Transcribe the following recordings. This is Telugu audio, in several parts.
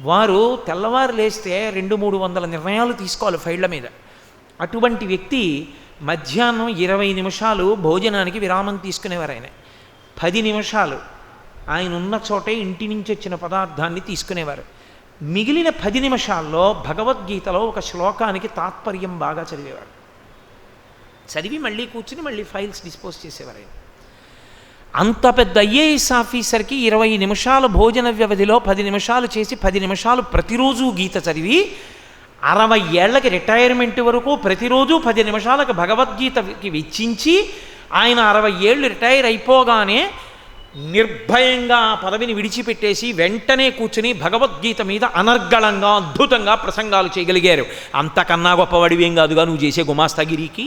వారు తెల్లవారు లేస్తే 200-300 నిర్ణయాలు తీసుకోవాలి ఫైళ్ళ మీద. అటువంటి వ్యక్తి మధ్యాహ్నం 20 నిమిషాలు భోజనానికి విరామం తీసుకునేవారు. ఆయన 10 నిమిషాలు ఆయన ఉన్న చోటే ఇంటి నుంచి వచ్చిన పదార్థాన్ని తీసుకునేవారు. మిగిలిన 10 నిమిషాల్లో భగవద్గీతలో ఒక శ్లోకానికి తాత్పర్యం బాగా చదివేవారు. చదివి మళ్ళీ కూర్చుని మళ్ళీ ఫైల్స్ డిస్పోజ్ చేసేవారు. ఆయన అంత పెద్ద ఐఏఎస్ ఆఫీసర్కి 20 నిమిషాల భోజన వ్యవధిలో 10 నిమిషాలు చేసి 10 నిమిషాలు ప్రతిరోజు గీత చదివి 60 ఏళ్లకి రిటైర్మెంట్ వరకు ప్రతిరోజు 10 నిమిషాలకు భగవద్గీతకి వెచ్చించి ఆయన 60 ఏళ్ళు రిటైర్ అయిపోగానే నిర్భయంగా ఆ పదవిని విడిచిపెట్టేసి వెంటనే కూర్చుని భగవద్గీత మీద అనర్గళంగా అద్భుతంగా ప్రసంగాలు చేయగలిగారు. అంతకన్నా గొప్పవాడివేం కాదుగా నువ్వు చేసే గుమాస్తాగిరికి.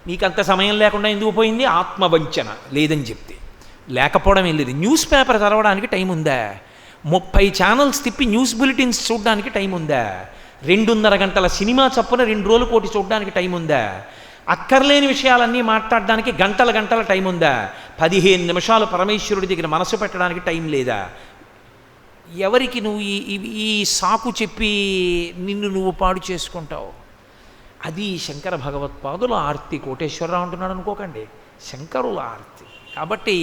నీకంత సమయం లేకుండా ఎందుకు పోయింది? ఆత్మవంచన లేదని చెప్తే. లేకపోవడం ఏం లేదు. న్యూస్ పేపర్ చదవడానికి టైం ఉందా? 30 ఛానల్స్ తిప్పి న్యూస్ బులెటిన్స్ చూడడానికి టైం ఉందా? 2.5 గంటల సినిమా చప్పున 2 రోజులు కోటి చూడడానికి టైం ఉందా? అక్కర్లేని విషయాలన్నీ మాట్లాడడానికి గంటల టైం ఉందా? 15 నిమిషాలు పరమేశ్వరుడి దగ్గర మనసు పెట్టడానికి టైం లేదా? ఎవరికి నువ్వు ఈ సాకు చెప్పి నిన్ను నువ్వు పాడు చేసుకుంటావు? అది శంకర భగవత్పాదుల ఆర్తి. కోటేశ్వరరావు అంటున్నాడు అనుకోకండి, శంకరుల ఆర్తి. కాబట్టి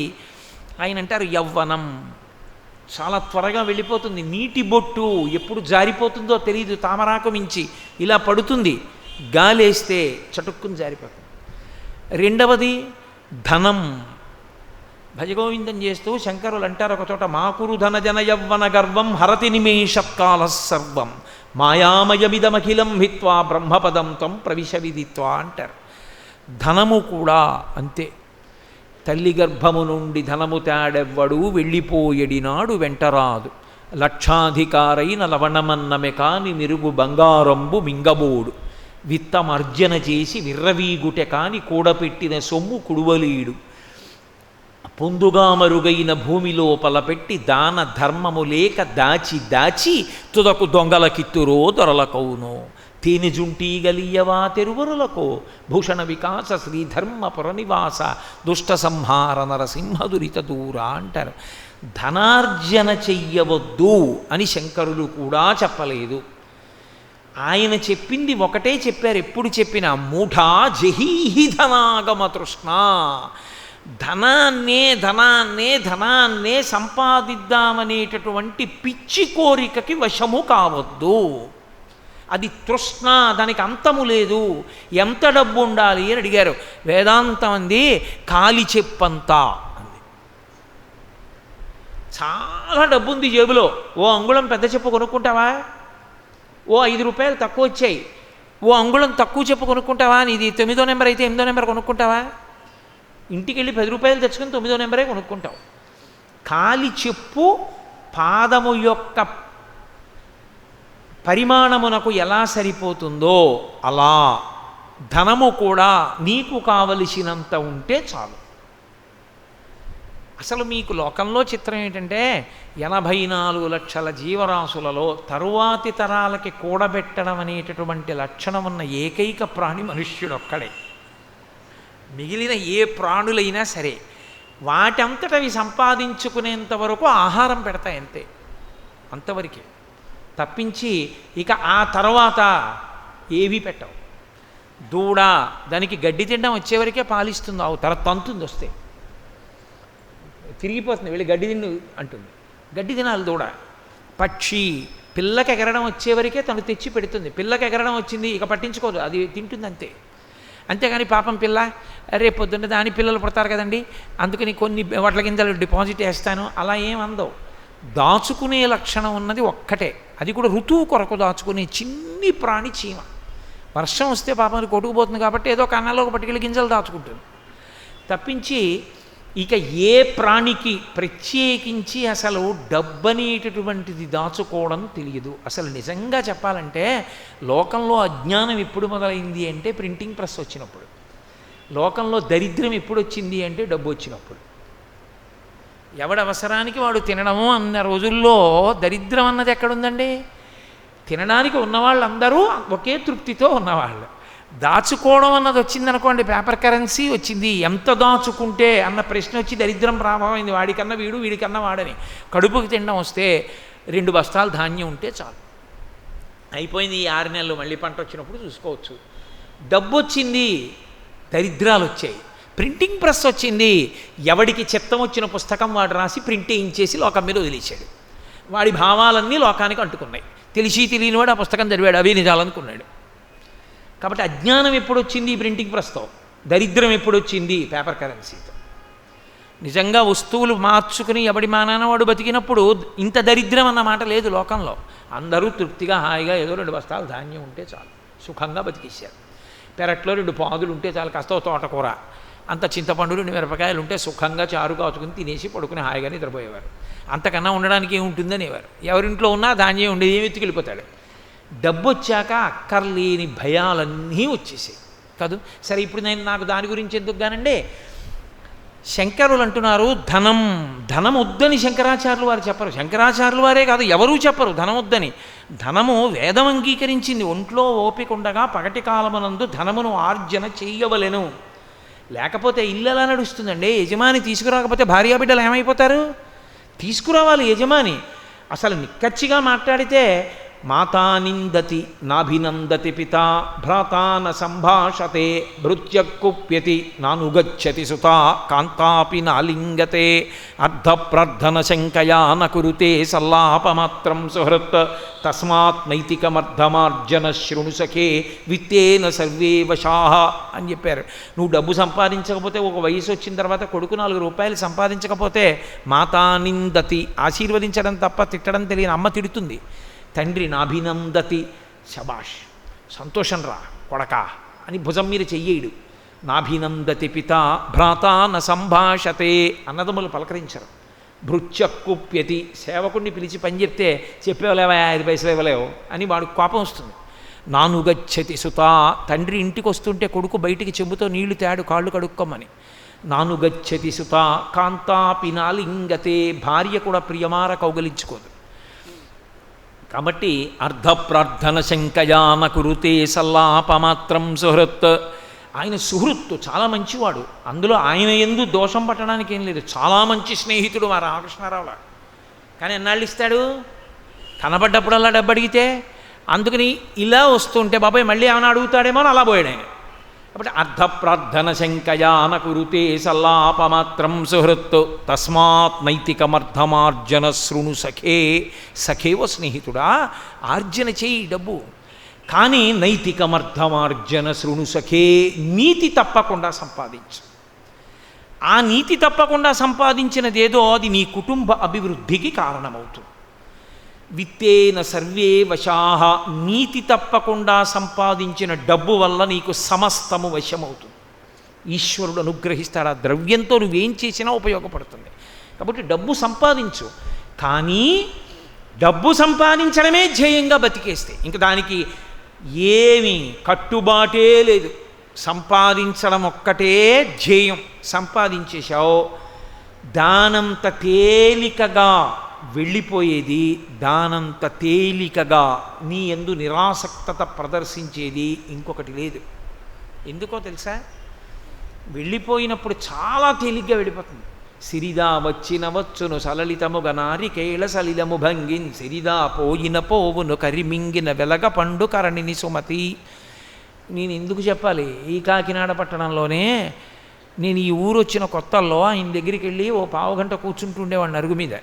ఆయన అంటారు యవ్వనం చాలా త్వరగా వెళ్ళిపోతుంది. నీటి బొట్టు ఎప్పుడు జారిపోతుందో తెలియదు. తామరాకు మించి ఇలా పడుతుంది, గాలేస్తే చటుక్కుని జారిపోతుంది. రెండవది ధనం. భజగోవిందం చేస్తూ శంకరులు అంటారు ఒకచోట, మాకురు ధన జన యవ్వన గర్వం హరతి నిమేషకాల సర్వం మాయామయమిదమఖిలం హిత్వా బ్రహ్మపదం త్వం ప్రవిశ విదిత్వా అంటారు. ధనము కూడా అంతే. తల్లి గర్భము నుండి ధనము తాడెవ్వడు వెళ్ళిపోయడినాడు వెంటరాదు, లక్షాధికారైన లవణమన్నమె కాని మిరుగు బంగారంబు మింగబోడు, విత్తమర్జన చేసి విర్రవీగుటె కాని కూడపెట్టిన సొమ్ము కుడువలీడు, పొందుగా మరుగైన భూమి లోపల పెట్టి దాన ధర్మము లేక దాచి దాచి తుదకు దొంగలకిత్తురో దొరలకౌను, తేనెజుంటీ గలియవా తెరువరులకు భూషణ వికాస శ్రీధర్మ పురనివాస దుష్ట సంహార నరసింహ దురిత దూర అంటారు. ధనార్జన చెయ్యవద్దు అని శంకరులు కూడా చెప్పలేదు. ఆయన చెప్పింది ఒకటే చెప్పారు. ఎప్పుడు చెప్పినా మూఢా జహీహి ధనాగమ తృష్ణ. ధనాన్నే సంపాదిద్దామనేటటువంటి పిచ్చి కోరికకి వశము కావద్దు. అది తృష్ణ, దానికి అంతము లేదు. ఎంత డబ్బు ఉండాలి అని అడిగారు. వేదాంతం అంది కాలి చెప్పంతా అంది. చాలా డబ్బు ఉంది జేబులో. ఓ అంగుళం పెద్ద చెప్పు కొనుక్కుంటావా? ఓ 5 రూపాయలు తక్కువ వచ్చాయి, ఓ అంగుళం తక్కువ చెప్పు కొనుక్కుంటావా? ఇది 9వ నెంబర్ అయితే 8వ నెంబర్ కొనుక్కుంటావా? ఇంటికి వెళ్ళి 10 రూపాయలు తెచ్చుకొని 9వ నెంబరే కొనుక్కుంటావు. కాలి చెప్పు పాదము యొక్క పరిమాణమునకు ఎలా సరిపోతుందో అలా ధనము కూడా నీకు కావలసినంత ఉంటే చాలు. అసలు మీకు లోకంలో చిత్రం ఏంటంటే 84 లక్షల జీవరాశులలో తరువాతి తరాలకి కూడబెట్టడం అనేటటువంటి లక్షణం ఉన్న ఏకైక ప్రాణి మనుష్యుడొక్కడే. మిగిలిన ఏ ప్రాణులైనా సరే వాటంతటవి సంపాదించుకునేంత వరకు ఆహారం పెడతాయి, అంతే, అంతవరకే. తప్పించి ఇక ఆ తర్వాత ఏవీ పెట్టవు. దూడ దానికి గడ్డి తినడం వచ్చేవరకే పాలిస్తుంది, ఆవు తర్వాత తంతుంది, వస్తే తిరిగిపోతుంది, వెళ్ళి గడ్డి తిన్ను అంటుంది, గడ్డి తినాలి దూడ. పక్షి పిల్లకి ఎగరడం వచ్చేవరకే తను తెచ్చి పెడుతుంది. పిల్లకి ఎగరడం వచ్చింది ఇక పట్టించుకోదు, అది తింటుంది అంతే. అంతేగాని పాపం పిల్ల రేపు పొద్దున్న దాని పిల్లలు పుడతారు కదండి అందుకని కొన్ని వడ్ల గింజలు డిపాజిట్ వేస్తాను అలా ఏమందవు. దాచుకునే లక్షణం ఉన్నది ఒక్కటే, అది కూడా ఋతువు కొరకు దాచుకునే చిన్ని ప్రాణి చీమ. వర్షం వస్తే పాపం అది కొట్టుకుపోతుంది కాబట్టి ఏదో కన్నాలో పట్టుకెళ్ళి గింజలు దాచుకుంటుంది. తప్పించి ఇక ఏ ప్రాణికి ప్రత్యేకించి అసలు డబ్బనేటటువంటిది దాచుకోవడం తెలియదు. అసలు నిజంగా చెప్పాలంటే లోకంలో అజ్ఞానం ఎప్పుడు మొదలైంది అంటే ప్రింటింగ్ ప్రెస్ వచ్చినప్పుడు. లోకంలో దరిద్రం ఎప్పుడు వచ్చింది అంటే డబ్బు వచ్చినప్పుడు. ఎవడ అవసరానికి వాడు తినడము అన్న రోజుల్లో దరిద్రం అన్నది ఎక్కడుందండి? తినడానికి ఉన్నవాళ్ళందరూ ఒకే తృప్తితో ఉన్నవాళ్ళు. దాచుకోవడం అన్నది వచ్చిందనుకోండి, పేపర్ కరెన్సీ వచ్చింది. ఎంత దాచుకుంటే అన్న ప్రశ్న వచ్చి దరిద్రం ప్రారంభమైంది. వాడికన్నా వీడు, వీడికన్నా వాడని. కడుపుకి తినడం వస్తే 2 బస్తాలు ధాన్యం ఉంటే చాలు, అయిపోయింది. ఈ 6 నెలలు మళ్ళీ పంట వచ్చినప్పుడు చూసుకోవచ్చు. డబ్బు వచ్చింది, దరిద్రాలు వచ్చాయి. ప్రింటింగ్ ప్రెస్ వచ్చింది, ఎవడికి చిత్తం వచ్చిన పుస్తకం వాడు రాసి ప్రింట్ వేయించేసి లోకం మీద వదిలేశాడు. వాడి భావాలన్నీ లోకానికి అంటుకున్నాయి. తెలిసి తెలియనివాడు ఆ పుస్తకం చదివాడు, అవే నిజాలనుకున్నాడు. కాబట్టి అజ్ఞానం ఎప్పుడొచ్చింది ప్రింటింగ్ ప్రెస్తో, దరిద్రం ఎప్పుడొచ్చింది పేపర్ కరెన్సీతో. నిజంగా వస్తువులు మార్చుకుని ఎవడి మానాన వాడు బతికినప్పుడు ఇంత దరిద్రం అన్న మాట లేదు లోకంలో. అందరూ తృప్తిగా హాయిగా ఏదో 2 బస్తాలు ధాన్యం ఉంటే చాలు, సుఖంగా బతికేశారు. పెరట్లో 2 పాదులు ఉంటే చాలు, కాస్త తోటకూర, అంత చింతపండు, 2 మిరపకాయలు ఉంటే సుఖంగా చారు కాచుకుని తినేసి పడుకుని హాయిగా నిద్రపోయేవారు. అంతకన్నా ఉండడానికి ఏముంటుందనేవారు. ఎవరింట్లో ఉన్నా ధాన్యం ఉండేది, ఏమి ఎత్తుకెళ్ళిపోతాడు. డబ్బు వచ్చాక అక్కర్లేని భయాలన్నీ వచ్చేసాయి కాదు. సరే, ఇప్పుడు నాకు దాని గురించి ఎందుకు కానండి. శంకరులు అంటున్నారు ధనం వద్దని శంకరాచార్యులు వారు చెప్పరు. శంకరాచార్యులు వారే కాదు, ఎవరూ చెప్పరు ధనం వద్దని. ధనము వేదం అంగీకరించింది. ఒంట్లో ఓపిక ఉండగా పగటి కాలమునందు ధనమును ఆర్జన చెయ్యవలెను. లేకపోతే ఇల్లు ఎలా నడుస్తుందండి? యజమాని తీసుకురాకపోతే భార్యాబిడ్డలు ఏమైపోతారు? తీసుకురావాలి యజమాని. అసలు నిక్కచ్చిగా మాట్లాడితే మాతా నిందతి నాభినందతి పిత, భ్రాతా న సంభాషతే భృత్యకుప్యతి నానుగచ్చతి సుతా, కాంతాపి నాలింగతే అర్ధప్రార్థన శంకయా న కురుతే సల్లాపమాత్రం సుహృత్, తస్మాత్ నైతికమర్ధమార్జన శృణు సఖే విత్తేన సర్వే వశాః అని చెప్పారు. నువ్వు డబ్బు సంపాదించకపోతే, ఒక వయసు వచ్చిన తర్వాత కొడుకు 4 రూపాయలు సంపాదించకపోతే మాతా నిందతి, ఆశీర్వదించడం తప్ప తిట్టడం తెలియని అమ్మ తిడుతుంది. తండ్రి నాభినందతి, శబాష్ సంతోషం రా కొడకా అని భుజం మీద చెయ్యేడు. నాభినందతి పిత, భ్రాతా న సంభాషతే, అన్నదమ్ములు పలకరించరు. భృత్యకుప్యతి, సేవకుడిని పిలిచి పని చెప్తే చెప్పేవలేవా 5 పైసలు ఇవ్వలేవు అని వాడు కోపం వస్తుంది. నానుగచ్చతి సుతా, తండ్రి ఇంటికి వస్తుంటే కొడుకు బయటికి చెంబుతో నీళ్లు తేడు కాళ్ళు కడుక్కోమని. నానుగచ్చతి సుతా, కాంతాపి నాలింగతే, భార్య కూడా ప్రియమార కౌగలించుకోదు. కాబట్టి అర్ధప్రార్థన శంకయా న కురుతే సల్లాపమాత్రం సుహృత్. ఆయన సుహృత్తు, చాలా మంచివాడు. అందులో ఆయన యందు దోషం పట్టడానికి ఏం లేదు. చాలా మంచి స్నేహితుడు మా రామకృష్ణారావులా. కానీ ఎన్నాళ్ళు ఇస్తాడు? కనబడ్డప్పుడల్లా డబ్బు అడిగితే. అందుకని ఇలా వస్తుంటే బాబాయ్ మళ్ళీ ఏమైనా అడుగుతాడేమో అని అలా పోయాడు ఆయన. కాబట్టి అర్ధప్రార్థన శంకయా న కురుతే సల్లాపమాత్రం సుహృత్, తస్మాత్ నైతికమర్ధమార్జన శృణు సఖే. సఖేవ స్నేహితుడా, ఆర్జన చేయి డబ్బు, కానీ నైతికమర్ధమార్జన శృణు సఖే, నీతి తప్పకుండా సంపాదించు. ఆ నీతి తప్పకుండా సంపాదించినదేదో అది నీ కుటుంబ అభివృద్ధికి కారణమవుతుంది. విత్తేన సర్వే వశాః, నీతి తప్పకుండా సంపాదించిన డబ్బు వల్ల నీకు సమస్తము వశమవుతుంది. ఈశ్వరుడు అనుగ్రహిస్తాడు. ఆ ద్రవ్యంతో నువ్వేం చేసినా ఉపయోగపడుతుంది. కాబట్టి డబ్బు సంపాదించు, కానీ డబ్బు సంపాదించడమే ధ్యేయంగా బతికేస్తే ఇంక దానికి ఏమీ కట్టుబాటే లేదు. సంపాదించడం ఒక్కటే ధ్యేయం. సంపాదించేశావు, దానంత తేలికగా వెళ్ళిపోయేది, దానంత తేలికగా నీ యందు నిరాసక్తత ప్రదర్శించేది ఇంకొకటి లేదు. ఎందుకో తెలుసా? వెళ్ళిపోయినప్పుడు చాలా తేలిగ్గా వెళ్ళిపోతుంది. సిరిదా వచ్చిన వచ్చును సలలితముగ నారికేళ సలిలము భంగిన్, సిరిదా పోయిన పోవును కరిమింగిన వెలగ పండు కరణిని సుమతి. నేను ఎందుకు చెప్పాలి? ఈ కాకినాడ పట్టణంలోనే నేను ఈ ఊరు వచ్చిన కొత్తల్లో ఆయన దగ్గరికి వెళ్ళి ఓ పావుగంట కూర్చుంటుండేవాడిని అరుగు మీద.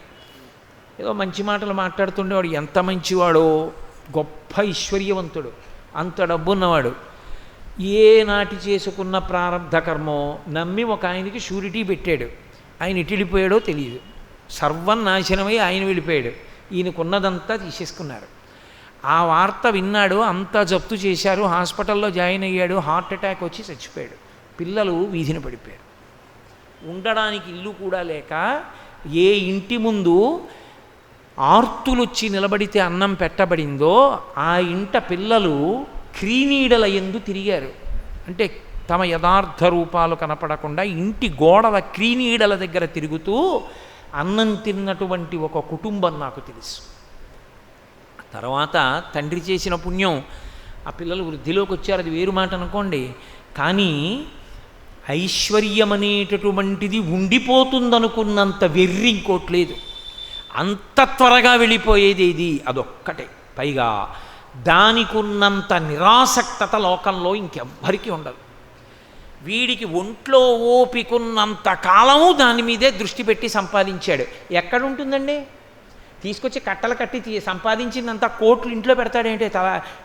ఏదో మంచి మాటలు మాట్లాడుతుండేవాడు. ఎంత మంచివాడో, గొప్ప ఐశ్వర్యవంతుడు, అంత డబ్బున్నవాడు. ఏ నాటి చేసుకున్న ప్రారంధ కర్మో నమ్మి ఒక ఆయనకి షూరిటీ పెట్టాడు. ఆయన ఎటు వెళ్ళిపోయాడో తెలియదు. సర్వం నాశనమై ఆయన వెళ్ళిపోయాడు. ఈయనకున్నదంతా తీసేసుకున్నారు. ఆ వార్త విన్నాడు, అంతా జప్తు చేశారు. హాస్పిటల్లో జాయిన్ అయ్యాడు. హార్ట్ అటాక్ వచ్చి చచ్చిపోయాడు. పిల్లలు వీధిన పడిపోయారు. ఉండడానికి ఇల్లు కూడా లేక ఏ ఇంటి ముందు ఆర్తులొచ్చి నిలబడితే అన్నం పెట్టబడిందో ఆ ఇంట పిల్లలు క్రీనీడల యందు తిరిగారు. అంటే తమ యథార్థ రూపాలు కనపడకుండా ఇంటి గోడల క్రీనీడల దగ్గర తిరుగుతూ అన్నం తిన్నటువంటి ఒక కుటుంబం నాకు తెలుసు. తర్వాత తండ్రి చేసిన పుణ్యం ఆ పిల్లలు వృద్ధిలోకి వచ్చారు, అది వేరు మాట అనుకోండి. కానీ ఐశ్వర్యం అనేటటువంటిది ఉండిపోతుందనుకున్నంత వెర్రి ఇంకోట్లేదు. అంత త్వరగా వెళ్ళిపోయేది ఇది అదొక్కటే. పైగా దానికున్నంత నిరాసక్తత లోకంలో ఇంకెవ్వరికీ ఉండదు. వీడికి ఒంట్లో ఓపికున్నంత కాలము దాని మీదే దృష్టి పెట్టి సంపాదించాడు. ఎక్కడుంటుందండి? తీసుకొచ్చి కట్టలు కట్టి సంపాదించిందంతా కోట్లు ఇంట్లో పెడతాడేంటి?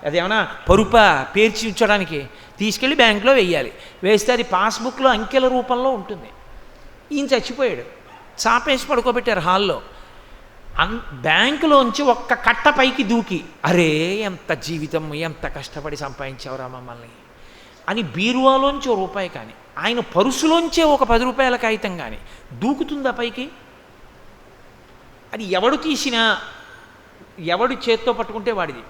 అదేమన్నా పరుప పేర్చి ఉంచడానికి తీసుకెళ్ళి బ్యాంకులో వెయ్యాలి. వేస్తే అది పాస్బుక్లో అంకెల రూపంలో ఉంటుంది. ఈయన చచ్చిపోయాడు, చాపేసి పడుకోబెట్టారు హాల్లో. బ్యాంకులోంచి ఒక్క కట్ట పైకి దూకి, అరే ఎంత జీవితం, ఎంత కష్టపడి సంపాదించావురా మమ్మల్ని అని బీరువాలోంచి ₹1 కానీ, ఆయన పరుసులోంచే ఒక ₹10 కాగితం కానీ దూకుతుందా పైకి? అది ఎవడు తీసినా, ఎవడు చేత్తో పట్టుకుంటే వాడిది.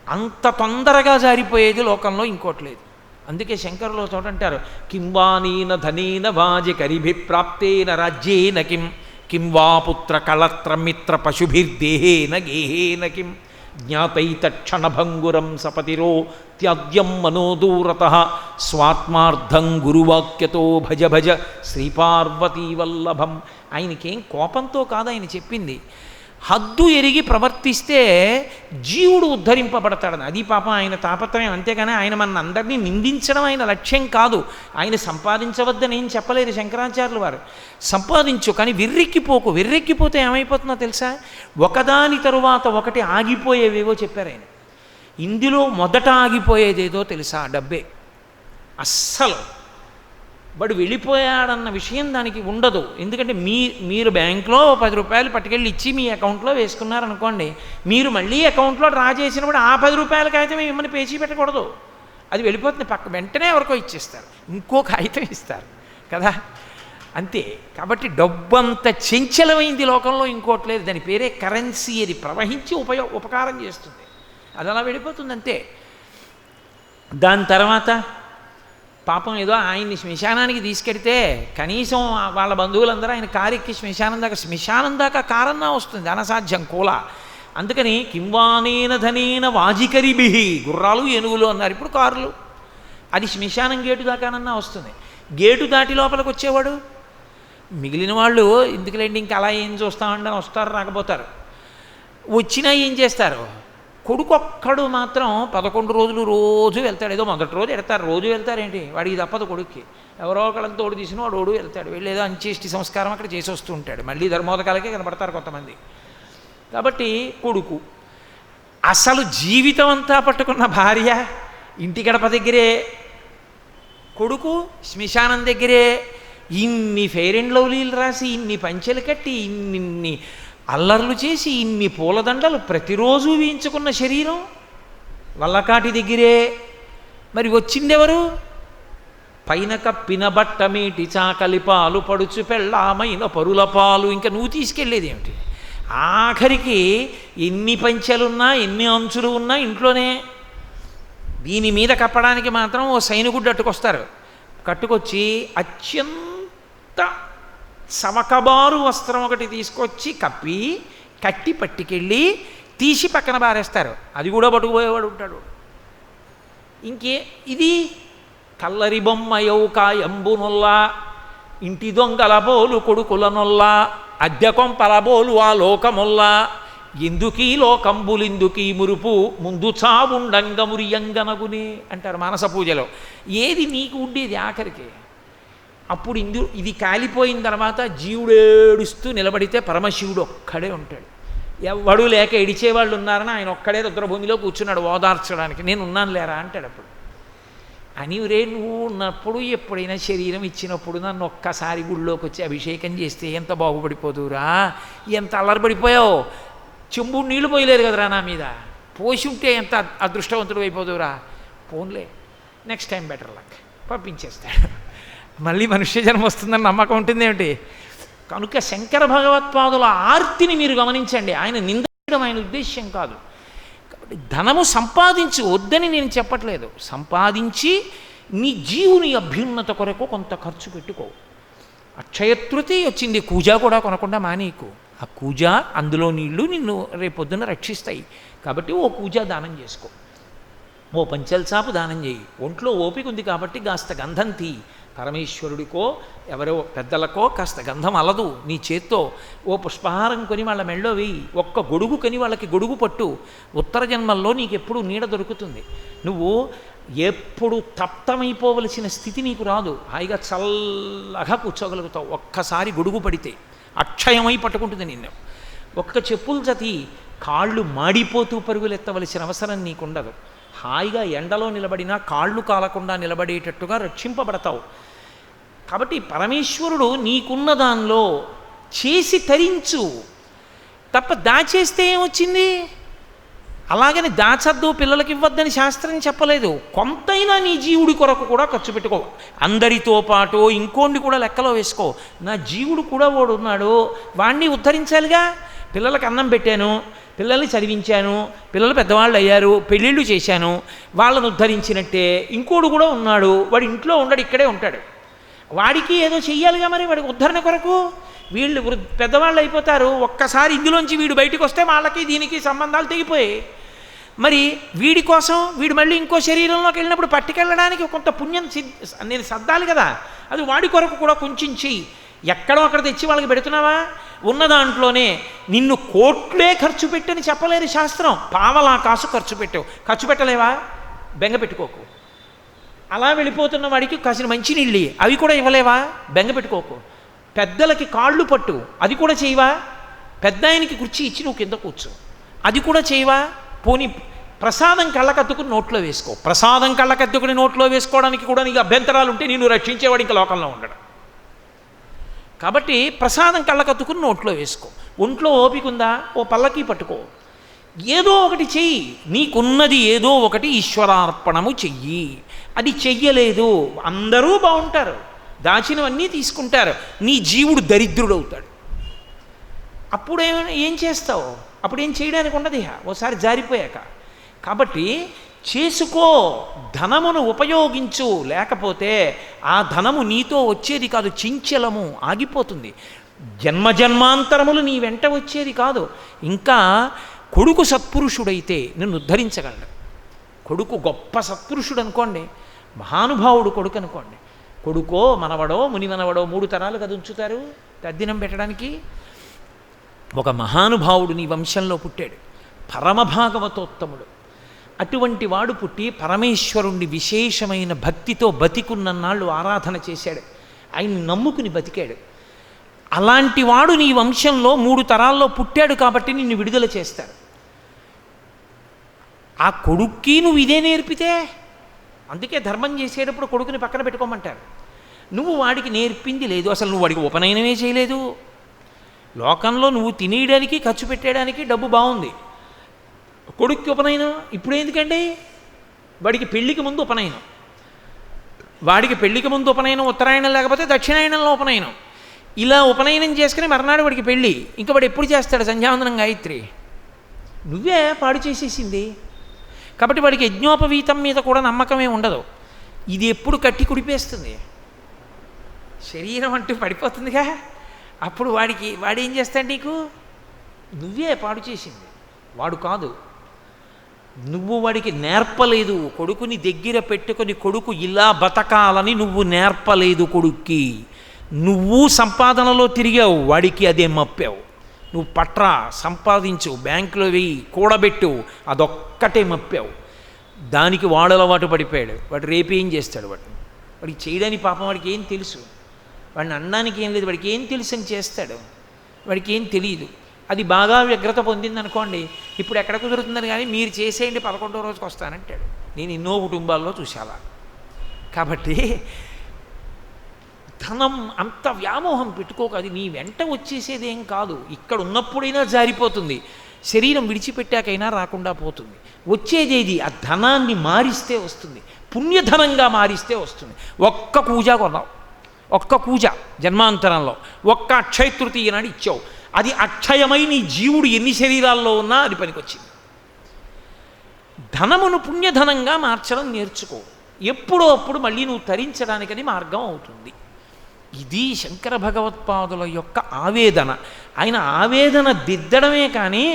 అంత తొందరగా జారిపోయేది లోకంలో ఇంకోటి లేదు. అందుకే శంకరులో చోట అంటారు, కింవానీన ధనేన వాజికరిభిప్రాప్తేన రాజ్యేన కిం కిం వా పుత్ర కళత్రమిత్ర పశుభిర్దేహేన గేహేన కిం జ్ఞాతైతక్షణభంగురం సపతిరో త్యాజ్యం మనోదూరతః స్వాత్మార్థం గురువాక్యతో భజ భజ శ్రీపార్వతీ వల్లభం. ఆయనకేం కోపంతో కాదు ఆయన చెప్పింది, హద్దు ఎరిగి ప్రవర్తిస్తే జీవుడు ఉద్ధరింపబడతాడని. అది పాపం ఆయన తాపత్రయం. అంతేగాని ఆయన మన అందరినీ నిందించడం ఆయన లక్ష్యం కాదు. ఆయన సంపాదించవద్దని ఏం చెప్పలేదు శంకరాచార్యులు వారు. సంపాదించు, కానీ వెర్రెక్కిపోకు. వెర్రెక్కిపోతే ఏమైపోతుందో తెలుసా? ఒకదాని తరువాత ఒకటి ఆగిపోయేవేవో చెప్పారు ఆయన. ఇందులో మొదట ఆగిపోయేదేదో తెలుసా? డబ్బే. అస్సలు వాడు వెళ్ళిపోయాడన్న విషయం దానికి ఉండదు. ఎందుకంటే మీరు బ్యాంకులో ₹10 పట్టుకెళ్ళి ఇచ్చి మీ అకౌంట్లో వేసుకున్నారనుకోండి, మీరు మళ్ళీ అకౌంట్లో డ్రా చేసినప్పుడు ఆ ₹10 కాగితం మిమ్మల్ని పేచీ పెట్టకూడదు. అది వెళ్ళిపోతుంది పక్క, వెంటనే ఎవరికో ఇచ్చేస్తారు, ఇంకో కాగితం ఇస్తారు కదా, అంతే. కాబట్టి డబ్బు అంత చంచలమైంది లోకంలో ఇంకోటి లేదు. దాని పేరే కరెన్సీ. అది ప్రవహించి ఉపకారం చేస్తుంది, అది అలా వెళ్ళిపోతుంది అంతే. దాని తర్వాత పాపం ఏదో ఆయన్ని శ్మశానానికి తీసుకెడితే కనీసం వాళ్ళ బంధువులందరూ ఆయన కారు ఎక్కి శ్మశానం దాకా కారన్నా వస్తుంది, అనసాధ్యం కూల. అందుకని కింవానేన ధనేన వాజికరిభిహి, గుర్రాలు ఏనుగులు అన్నారు, ఇప్పుడు కారులు. అది శ్మశానం గేటు దాకానన్నా వస్తుంది. గేటు దాటి లోపలికి వచ్చేవాడు, మిగిలిన వాళ్ళు ఎందుకులేండి ఇంకా అలా ఏం చూస్తామండి అని వస్తారు, రాకపోతారు. వచ్చినా ఏం చేస్తారు? కొడుకొక్కడు మాత్రం 11 రోజులు రోజు వెళ్తాడు. ఏదో మొదటి రోజు వెళ్తారు, రోజు వెళ్తారేంటి? వాడికి తప్పదు కొడుక్కి. ఎవరో ఒకళ్ళని తోడు తీసిన వాడు వెళ్తాడు, వెళ్ళేదో అంచేష్టి సంస్కారం అక్కడ చేసి వస్తూ ఉంటాడు. మళ్ళీ ధర్మోదకాలకే కనపడతారు కొంతమంది. కాబట్టి కొడుకు అసలు జీవితం అంతా పట్టుకున్న భార్య ఇంటి గడప దగ్గరే, కొడుకు శ్మశానం దగ్గరే. ఇన్ని ఫెయిర్ అండ్ లవ్లీలు రాసి, ఇన్ని పంచెలు కట్టి, ఇన్ని అల్లర్లు చేసి, ఇన్ని పూలదండలు ప్రతిరోజు వేయించుకున్న శరీరం వల్లకాటి దగ్గరే. మరి వచ్చిందెవరు? పైన కప్పిన బట్టమేటి చాకలి పాలు పడుచు పెళ్ళామైన పరుల పాలు. ఇంకా నువ్వు తీసుకెళ్ళేది ఏమిటి? ఆఖరికి ఎన్ని పంచెలున్నా, ఎన్ని అంచులు ఉన్నా ఇంట్లోనే. దీని మీద కప్పడానికి మాత్రం ఓ సైనికుడు అట్టుకొస్తారు. కట్టుకొచ్చి అత్యంత సమకబారు వస్త్రం ఒకటి తీసుకొచ్చి కట్టి పట్టుకెళ్ళి తీసి పక్కన బారేస్తారు. అది కూడా పట్టుకుపోయేవాడు ఉంటాడు. ఇంకే ఇది కల్లరి బొమ్మ యౌకాయంబునొల్లా, ఇంటి దొంగల బోలు కొడుకుల నొల్లా, అద్దె కొంపల బోలు ఆ లోకమొల్లా, ఎందుకీ లోకంబులిందుకీ మురుపు ముందు చావుండంగ మురియంగనగునే అంటారు మానస పూజలో. ఏది నీకు ఉండేది ఆఖరికి? అప్పుడు ఇది కాలిపోయిన తర్వాత జీవుడు ఏడుస్తూ నిలబడితే పరమశివుడు ఒక్కడే ఉంటాడు. ఎవడు లేక ఏడిచేవాళ్ళు ఉన్నారని ఆయన ఒక్కడే రుద్రభూమిలో కూర్చున్నాడు ఓదార్చడానికి. నేను ఉన్నాను లేరా అంటాడు. అప్పుడు అని రే నువ్వు ఉన్నప్పుడు ఎప్పుడైనా శరీరం ఇచ్చినప్పుడు నన్ను ఒక్కసారి గుళ్ళోకి వచ్చి అభిషేకం చేస్తే ఎంత బాగుపడిపోదురా, ఎంత అల్లరిపడిపోయావు. చెంబు నీళ్లు పోయలేరు కదరా నా మీద, పోసి ఉంటే ఎంత అదృష్టవంతుడు అయిపోదురా. పోన్లే, నెక్స్ట్ టైం బెటర్ లక్, పంపించేస్తాడు. మళ్ళీ మనుష్య జన్మ వస్తుందని నమ్మకం ఉంటుంది ఏమిటి? కనుక శంకర భగవత్పాదుల ఆర్తిని మీరు గమనించండి. ఆయన నిందించడం ఆయన ఉద్దేశ్యం కాదు. కాబట్టి ధనము సంపాదించు, వద్దని నేను చెప్పట్లేదు. సంపాదించి నీ జీవుని అభ్యున్నత కొరకు కొంత ఖర్చు పెట్టుకో. అక్షయతృతీయ వచ్చింది, కూజ కూడా కొనకుండా మానేకు. ఆ కూజ, అందులో నీళ్లు నిన్ను రేపొద్దున రక్షిస్తాయి. కాబట్టి ఓ కూజ దానం చేసుకో, ఓ పంచల్ చాపు దానం చేయి. ఒంట్లో ఓపిక ఉంది కాబట్టి కాస్త గంధం తీ, పరమేశ్వరుడికో ఎవరో పెద్దలకో కాస్త గంధం అలదు నీ చేత్తో, ఓ పుష్పహారం కొని వాళ్ళ మెళ్ళో వేయి, ఒక్క గొడుగు కొని వాళ్ళకి గొడుగు పట్టు, ఉత్తర జన్మల్లో నీకు ఎప్పుడు నీడ దొరుకుతుంది. నువ్వు ఎప్పుడు తప్తమైపోవలసిన స్థితి నీకు రాదు, హాయిగా చల్లగా కూర్చోగలుగుతావు. ఒక్కసారి గొడుగు పడితే అక్షయమై పట్టుకుంటుంది నిన్ను. ఒక్క చెప్పులు జతి కాళ్ళు మాడిపోతూ పరుగులెత్తవలసిన అవసరం నీకుండదు. హాయిగా ఎండలో నిలబడినా కాళ్ళు కాలకుండా నిలబడేటట్టుగా రక్షింపబడతావు. కాబట్టి పరమేశ్వరుడు నీకున్న దానిలో చేసి తరించు తప్ప దాచేస్తే ఏమొచ్చింది? అలాగని దాచద్దు పిల్లలకి ఇవ్వద్దని శాస్త్రం చెప్పలేదు. కొంతైనా నీ జీవుడి కొరకు కూడా ఖర్చు పెట్టుకో. అందరితో పాటు ఇంకోండి కూడా లెక్కలో వేసుకో. నా జీవుడు కూడా వాడు ఉన్నాడు, వాణ్ణి ఉద్ధరించాలిగా. పిల్లలకు అన్నం పెట్టాను, పిల్లల్ని చదివించాను, పిల్లలు పెద్దవాళ్ళు అయ్యారు, పెళ్ళిళ్ళు చేశాను, వాళ్ళను ఉద్ధరించినట్టే ఇంకోడు కూడా ఉన్నాడు. వాడు ఇంట్లో ఉండడు, ఇక్కడే ఉంటాడు. వాడికి ఏదో చెయ్యాలిగా మరి, వాడికి ఉద్ధరణ కొరకు. వీళ్ళు పెద్దవాళ్ళు అయిపోతారు, ఒక్కసారి ఇందులోంచి వీడు బయటకు వస్తే వాళ్ళకి దీనికి సంబంధాలు తెగిపోయాయి. మరి వీడి కోసం వీడు మళ్ళీ ఇంకో శరీరంలోకి వెళ్ళినప్పుడు పట్టుకెళ్ళడానికి కొంత పుణ్యం నేను సర్దాలి కదా. అది వాడి కొరకు కూడా కొంచెం చెయ్యి. ఎక్కడో అక్కడ తెచ్చి వాళ్ళకి పెడుతున్నావా? ఉన్న దాంట్లోనే నిన్ను కోట్లే ఖర్చు పెట్టని చెప్పలేరు శాస్త్రం. పావలా కాసు ఖర్చు పెట్టావు, ఖర్చు పెట్టలేవా? బెంగ పెట్టుకోకు. అలా వెళ్ళిపోతున్న వాడికి కాసిన మంచినీళ్ళు అవి కూడా ఇవ్వలేవా? బెంగ పెట్టుకోకు. పెద్దలకి కాళ్ళు పట్టు, అది కూడా చేయవా? పెద్ద ఆయనకి కుర్చీ ఇచ్చి నువ్వు కింద కూర్చో, అది కూడా చేయవా? పోనీ ప్రసాదం కళ్ళకద్దుకుని నోట్లో వేసుకో. ప్రసాదం కళ్ళకద్దుకుని నోట్లో వేసుకోవడానికి కూడా నీకు అభ్యంతరాలు ఉంటే నిన్ను రక్షించేవాడు ఇంకా లోకంలో ఉండడు. కాబట్టి ప్రసాదం కళ్ళకద్దుకుని నోట్లో వేసుకో. ఒంట్లో ఓపిక ఉందా? ఓ పల్లకి పట్టుకో, ఏదో ఒకటి చెయ్యి. నీకున్నది ఏదో ఒకటి ఈశ్వరార్పణము చెయ్యి. అది చెయ్యలేదు, అందరూ బాగుంటారు, దాచినవన్నీ తీసుకుంటారు, నీ జీవుడు దరిద్రుడవుతాడు. అప్పుడు ఏం చేస్తావు? అప్పుడు ఏం చేయడానికి ఉండదు ఓసారి జారిపోయాక. కాబట్టి చేసుకో, ధనమును ఉపయోగించు. లేకపోతే ఆ ధనము నీతో వచ్చేది కాదు, చించలము ఆగిపోతుంది. జన్మజన్మాంతరములు నీ వెంట వచ్చేది కాదు. ఇంకా కొడుకు సత్పురుషుడైతే నిన్ను ఉద్ధరించగలడు. కొడుకు గొప్ప సత్పురుషుడు అనుకోండి, మహానుభావుడు కొడుకు అనుకోండి, కొడుకో మనవడో మునిమనవడో 3 తరాలు కదా ఉంచుతారు తద్దినం పెట్టడానికి. ఒక మహానుభావుడు నీ వంశంలో పుట్టాడు, పరమభాగవతోత్తముడు. అటువంటి వాడు పుట్టి పరమేశ్వరుణ్ణి విశేషమైన భక్తితో బతికున్నన్నాళ్ళు ఆరాధన చేశాడు, ఆయన్ని నమ్ముకుని బతికాడు. అలాంటి వాడు నీ వంశంలో 3 తరాల్లో పుట్టాడు కాబట్టి నిన్ను విడుదల చేస్తాడు. ఆ కొడుక్కి నువ్వు ఇదే నేర్పితే, అందుకే ధర్మం చేసేటప్పుడు కొడుకుని పక్కన పెట్టుకోమంటారు. నువ్వు వాడికి నేర్పింది లేదు, అసలు నువ్వు వాడికి ఉపనయనమే చేయలేదు. లోకంలో నువ్వు తినేయడానికి ఖర్చు పెట్టడానికి డబ్బు బాగుంది, కొడుక్కి ఉపనయనం ఇప్పుడు ఎందుకండి? వాడికి పెళ్ళికి ముందు ఉపనయనం, వాడికి పెళ్ళికి ముందు ఉపనయనం, ఉత్తరాయణం లేకపోతే దక్షిణాయనంలో ఉపనయనం. ఇలా ఉపనయనం చేసుకుని మర్నాడు వాడికి పెళ్ళి. ఇంకా వాడు ఎప్పుడు చేస్తాడు సంధ్యావందనం గాయత్రి? నువ్వే పాడు చేసేసింది. కాబట్టి వాడికి యజ్ఞోపవీతం మీద కూడా నమ్మకమే ఉండదు. ఇది ఎప్పుడు కట్టి కుడిపేస్తుంది, శరీరం అంటూ పడిపోతుందిగా. అప్పుడు వాడేం చేస్తాడు నీకు? నువ్వే పాడు చేసింది, వాడు కాదు. నువ్వు వాడికి నేర్పలేదు. కొడుకుని దగ్గర పెట్టుకొని కొడుకు ఇలా బతకాలని నువ్వు నేర్పలేదు కొడుక్కి. నువ్వు సంపాదనలో తిరిగావు, వాడికి అదే మప్పావు. నువ్వు పట్రా, సంపాదించు, బ్యాంకులో వెయ్యి, కూడబెట్టు, అదొక్కటే మప్పావు. దానికి వాడు అలవాటు పడిపోయాడు. వాడు రేపేం చేస్తాడు? వాడికి చేయడానికి పాపం వాడికి ఏం తెలుసు? వాడిని అనడానికి ఏం లేదు, వాడికి ఏం తెలుసు అని చేస్తాడు. వాడికి ఏం తెలియదు. అది బాగా వ్యగ్రత పొందిందనుకోండి, ఇప్పుడు ఎక్కడ కుదురుతుందని కానీ మీరు చేసేయండి 11వ రోజుకి వస్తానంటాడు. నేను ఎన్నో కుటుంబాల్లో చూసాలా. కాబట్టి ధనం అంత వ్యామోహం పెట్టుకోక, అది నీ వెంట వచ్చేసేదేం కాదు. ఇక్కడ ఉన్నప్పుడైనా జారిపోతుంది, శరీరం విడిచిపెట్టాకైనా రాకుండా పోతుంది. వచ్చేదేది ఆ ధనాన్ని మారిస్తే వస్తుంది, పుణ్యధనంగా మారిస్తే వస్తుంది. ఒక్క కూజ కొన్నావు, ఒక్క కూజ జన్మాంతరంలో, ఒక్క అక్షయ తృతీయ నాడు ఇచ్చావు, అది అక్షయమై నీ జీవుడు ఎన్ని శరీరాల్లో ఉన్నా అది పనికొచ్చింది. ధనమును పుణ్యధనంగా మార్చడం నేర్చుకో. ఎప్పుడో అప్పుడు మళ్ళీ నువ్వు తరించడానికని మార్గం అవుతుంది. ఇది శంకర భగవత్పాదుల యొక్క ఆవేదన. ఆయన ఆవేదన దిద్దడమే కానీ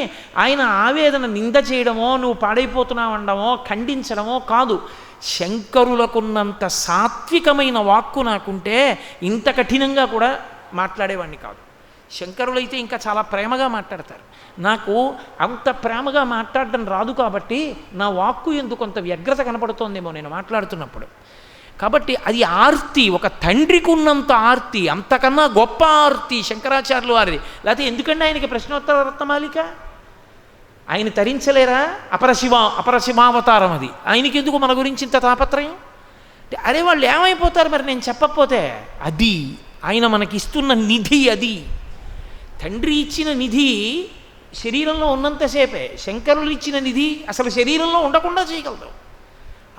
ఆయన ఆవేదన నింద చేయడమో, నువ్వు పాడైపోతున్నావు అనడమో, ఖండించడమో కాదు. శంకరులకున్నంత సాత్వికమైన వాక్కు నాకుంటే ఇంత కఠినంగా కూడా మాట్లాడేవాడిని కాదు. శంకరులైతే ఇంకా చాలా ప్రేమగా మాట్లాడతారు. నాకు అంత ప్రేమగా మాట్లాడడం రాదు కాబట్టి నా వాక్కు ఎందుకు కొంత వ్యగ్రత కనపడుతోందేమో నేను మాట్లాడుతున్నప్పుడు. కాబట్టి అది ఆర్తి, ఒక తండ్రికి ఉన్నంత ఆర్తి, అంతకన్నా గొప్ప ఆర్తి శంకరాచార్యులు వారిది. లేకపోతే ఎందుకంటే ఆయనకి ప్రశ్నోత్తర రత్నమాలిక ఆయన తరించలేరా? అపరశివావతారం అది. ఆయనకి ఎందుకు మన గురించి ఇంత తాపత్రయం? అరే వాళ్ళు ఏమైపోతారు మరి నేను చెప్పకపోతే? అది ఆయన మనకిస్తున్న నిధి. అది తండ్రి ఇచ్చిన నిధి శరీరంలో ఉన్నంతసేపే. శంకరులు ఇచ్చిన నిధి అసలు శరీరంలో ఉండకుండా చేయగలదు.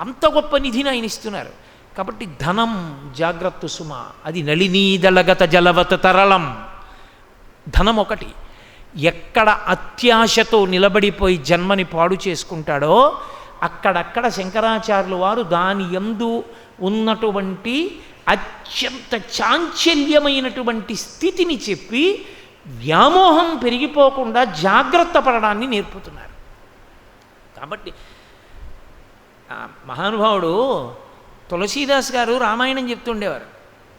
అంత గొప్ప నిధిని ఆయన ఇస్తున్నారు. కాబట్టి ధనం జాగ్రత్త సుమ, అది నళినీదళగత జలవత తరళం. ధనం ఒకటి. ఎక్కడ అత్యాశతో నిలబడిపోయి జన్మని పాడు చేసుకుంటాడో అక్కడక్కడ శంకరాచార్యులు వారు దాని యందు ఉన్నటువంటి అత్యంత చాంచల్యమైనటువంటి స్థితిని చెప్పి వ్యామోహం పెరిగిపోకుండా జాగ్రత్త పడడాన్ని నేర్పుతున్నారు. కాబట్టి మహానుభావుడు తులసీదాస్ గారు రామాయణం చెప్తుండేవారు.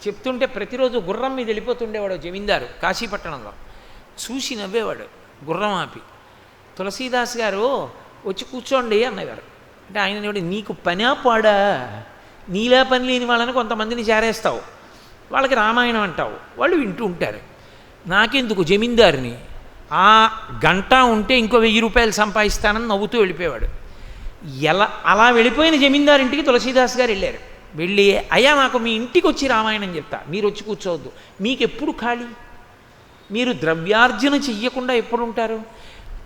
చెప్తుంటే ప్రతిరోజు గుర్రం మీద వెళ్ళిపోతుండేవాడు జమీందారు కాశీపట్టణంలో. చూసి నవ్వేవాడు గుర్రం ఆపి. తులసీదాస్ గారు వచ్చి కూర్చోండి అన్నవారు. అంటే ఆయన నీకు పనా పాడా? నీలా పని లేని వాళ్ళని కొంతమందిని చేరేస్తావు, వాళ్ళకి రామాయణం అంటావు, వాళ్ళు వింటూ ఉంటారు. నాకెందుకు జమీందారిని? ఆ గంట ఉంటే ఇంకో 1000 రూపాయలు సంపాదిస్తానని నవ్వుతూ వెళ్ళిపోయేవాడు. అలా వెళ్ళిపోయిన జమీందారింటికి తులసీదాస్ గారు వెళ్ళారు. వెళ్ళి అయ్యా నాకు మీ ఇంటికి వచ్చి రామాయణం చెప్తా, మీరు వచ్చి కూర్చోవద్దు, మీకు ఎప్పుడు ఖాళీ, మీరు ద్రవ్యార్జన చెయ్యకుండా ఎప్పుడు ఉంటారు,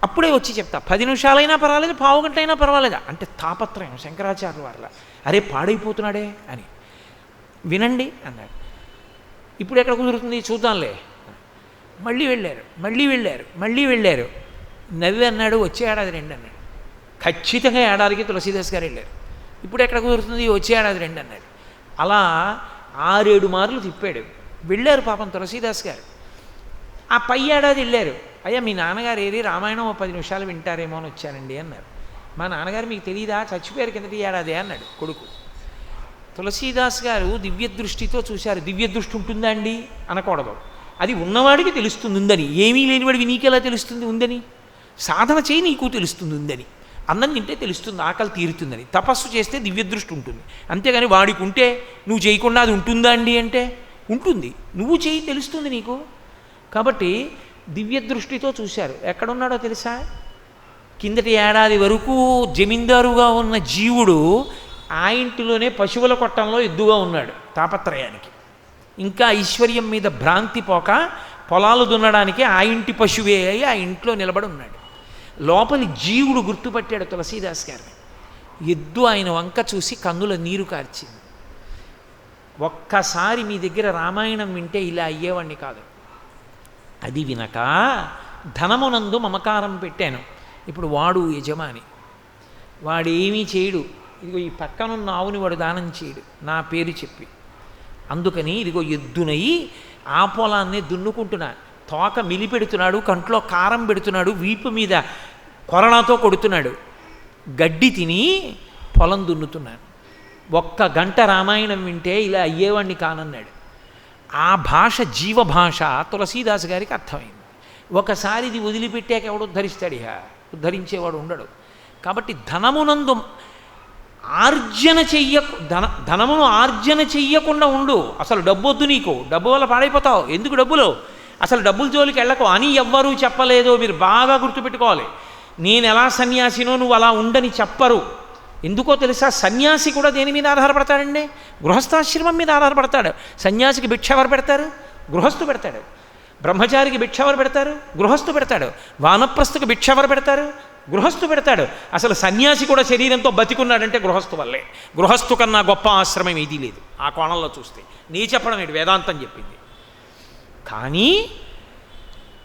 అప్పుడే వచ్చి చెప్తా, 10 నిమిషాలైనా పర్వాలేదు, పావు గంట అయినా పర్వాలేదా అంటే తాపత్రయం శంకరాచార్యుల వారిలా. అరే పాడైపోతున్నాడే అని. వినండి అన్నాడు. ఇప్పుడు ఎక్కడ కుదురుతుంది చూద్దాంలే. మళ్ళీ వెళ్ళారు. నవ్వి అన్నాడు వచ్చే ఏడాది రండి అన్నాడు. ఖచ్చితంగా ఏడాదికి తులసీదాస్ గారు వెళ్ళారు. ఇప్పుడు ఎక్కడ కుదురుతుంది? వచ్చే ఏడాది రండి అన్నాడు. అలా 6-7 మార్లు తిప్పాడు. వెళ్ళారు పాపం తులసీదాస్ గారు. ఆ పై ఏడాది వెళ్ళారు. అయ్యా మీ నాన్నగారు ఏది రామాయణం 10 నిమిషాలు వింటారేమో అని వచ్చారండి అన్నారు. మా నాన్నగారు మీకు తెలియదా, చచ్చిపోయారు కిందటి ఏడాది అన్నాడు కొడుకు. తులసీదాస్ గారు దివ్య దృష్టితో చూశారు. దివ్య దృష్టి ఉంటుందా అండి అనకూడదు, అది ఉన్నవాడికి తెలుస్తుంది ఉందని. ఏమీ లేనివాడికి నీకెలా తెలుస్తుంది ఉందని? సాధన చేయి నీకు తెలుస్తుంది ఉందని. అన్నం తింటే తెలుస్తుంది ఆకలి తీరుతుందని. తపస్సు చేస్తే దివ్య దృష్టి ఉంటుంది. అంతేగాని వాడికి ఉంటే నువ్వు చేయకుండా అది ఉంటుందా అండి అంటే ఉంటుంది. నువ్వు చేయి తెలుస్తుంది నీకు. కాబట్టి దివ్య దృష్టితో చూశారు. ఎక్కడున్నాడో తెలుసా? కిందటి ఏడాది వరకు జమీందారుగా ఉన్న జీవుడు ఆ ఇంటిలోనే పశువుల కొట్టంలో ఎద్దుగా ఉన్నాడు తాపత్రయానికి. ఇంకా ఐశ్వర్యం మీద భ్రాంతి పోక పొలాలు దున్నడానికి ఆ ఇంటి పశువే అయి ఆ ఇంట్లో నిలబడి ఉన్నాడు. లోపలి జీవుడు గుర్తుపట్టాడు తులసీదాస్ గారిని. ఎద్దు ఆయన వంక చూసి కన్నుల నీరు కార్చింది. ఒక్కసారి మీ దగ్గర రామాయణం వింటే ఇలా అయ్యేవాడిని కాదు. అది వినక ధనమునందు మమకారం పెట్టాను. ఇప్పుడు వాడు యజమాని, వాడేమీ చేయడు. ఇదిగో ఈ పక్కనున్న ఆవుని వాడు దానం చేయడు నా పేరు చెప్పి. అందుకని ఇదిగో ఎద్దునయి ఆ పొలాన్ని దున్నుకుంటున్నా, తోక మిలిపెడుతున్నాడు, కంట్లో కారం పెడుతున్నాడు, వీపు మీద కొరడాతో కొడుతున్నాడు, గడ్డి తిని పొలం దున్నుతున్నాను. 1 గంట రామాయణం వింటే ఇలా అయ్యేవాడిని కానన్నాడు. ఆ భాష జీవభాష తులసీదాస్ గారికి అర్థమైంది. ఒకసారి ఇది వదిలిపెట్టాక ఎవడు ఉద్ధరిస్తాడు? ఉద్ధరించేవాడు ఉండడు. కాబట్టి ధనమునందు ఆర్జన ధనమును ఆర్జన చెయ్యకుండా ఉండు. అసలు డబ్బు వద్దు నీకు, డబ్బు వల్ల పాడైపోతావు. ఎందుకు డబ్బులు? అసలు డబ్బుల జోలికి వెళ్ళకు అని ఎవ్వరూ చెప్పలేదో మీరు బాగా గుర్తుపెట్టుకోవాలి. నేను ఎలా సన్యాసినో నువ్వు అలా ఉండని చెప్పరు. ఎందుకో తెలుసా? సన్యాసి కూడా దేని మీద ఆధారపడతాడండి? గృహస్థాశ్రమం మీద ఆధారపడతాడు. సన్యాసికి భిక్ష ఎవరు పెడతారు? గృహస్థు పెడతాడు. బ్రహ్మచారికి భిక్ష ఎవరు పెడతారు? గృహస్థు పెడతాడు. వానప్రస్థకు భిక్ష ఎవరు పెడతారు? గృహస్థు పెడతాడు. అసలు సన్యాసి కూడా శరీరంతో బతికున్నాడంటే గృహస్థు వల్లే. గృహస్థు కన్నా గొప్ప ఆశ్రమం ఏదీ లేదు ఆ కోణంలో చూస్తే. నీ చెప్పడం ఏంటి? వేదాంతం చెప్పింది. కానీ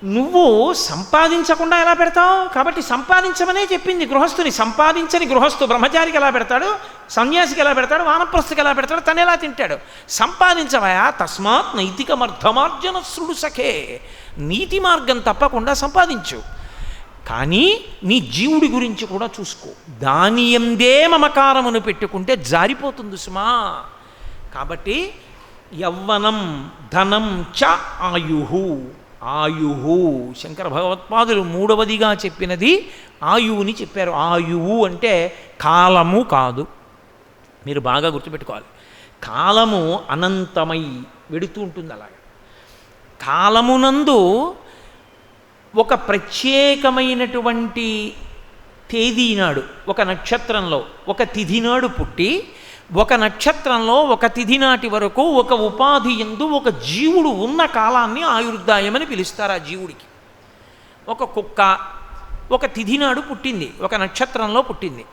నువ్వు సంపాదించకుండా ఎలా పెడతావు? కాబట్టి సంపాదించమనే చెప్పింది గృహస్థుని. సంపాదించని గృహస్థు బ్రహ్మచారికి ఎలా పెడతాడు, సన్యాసికి ఎలా పెడతాడు, వానప్రస్థకి ఎలా పెడతాడు, తను ఎలా తింటాడు? సంపాదించవయా. తస్మాత్ నైతికమర్థమార్జన శృడు సఖే, నీతి మార్గం తప్పకుండా సంపాదించు. కానీ నీ జీవుడి గురించి కూడా చూసుకో. దాని ఎందే మమకారమును పెట్టుకుంటే జారిపోతుంది సుమా. కాబట్టి యవ్వనం ధనం చ ఆయుహు. ఆయుహు శంకర భగవత్పాదులు మూడవదిగా చెప్పినది ఆయువుని చెప్పారు. ఆయువు అంటే కాలము కాదు. మీరు బాగా గుర్తుపెట్టుకోవాలి. కాలము అనంతమై వెడుతూ ఉంటుంది. అలాగా కాలమునందు ఒక ప్రత్యేకమైనటువంటి తేదీ నాడు, ఒక నక్షత్రంలో ఒక తిథి నాడు పుట్టి, ఒక నక్షత్రంలో ఒక తిథి నాటి వరకు ఒక ఉపాధి యందు ఒక జీవుడు ఉన్న కాలాన్ని ఆయుర్దాయమని పిలుస్తారు. ఆ జీవుడికి ఒక కుక్క ఒక తిథి నాడు పుట్టింది, ఒక నక్షత్రంలో పుట్టింది,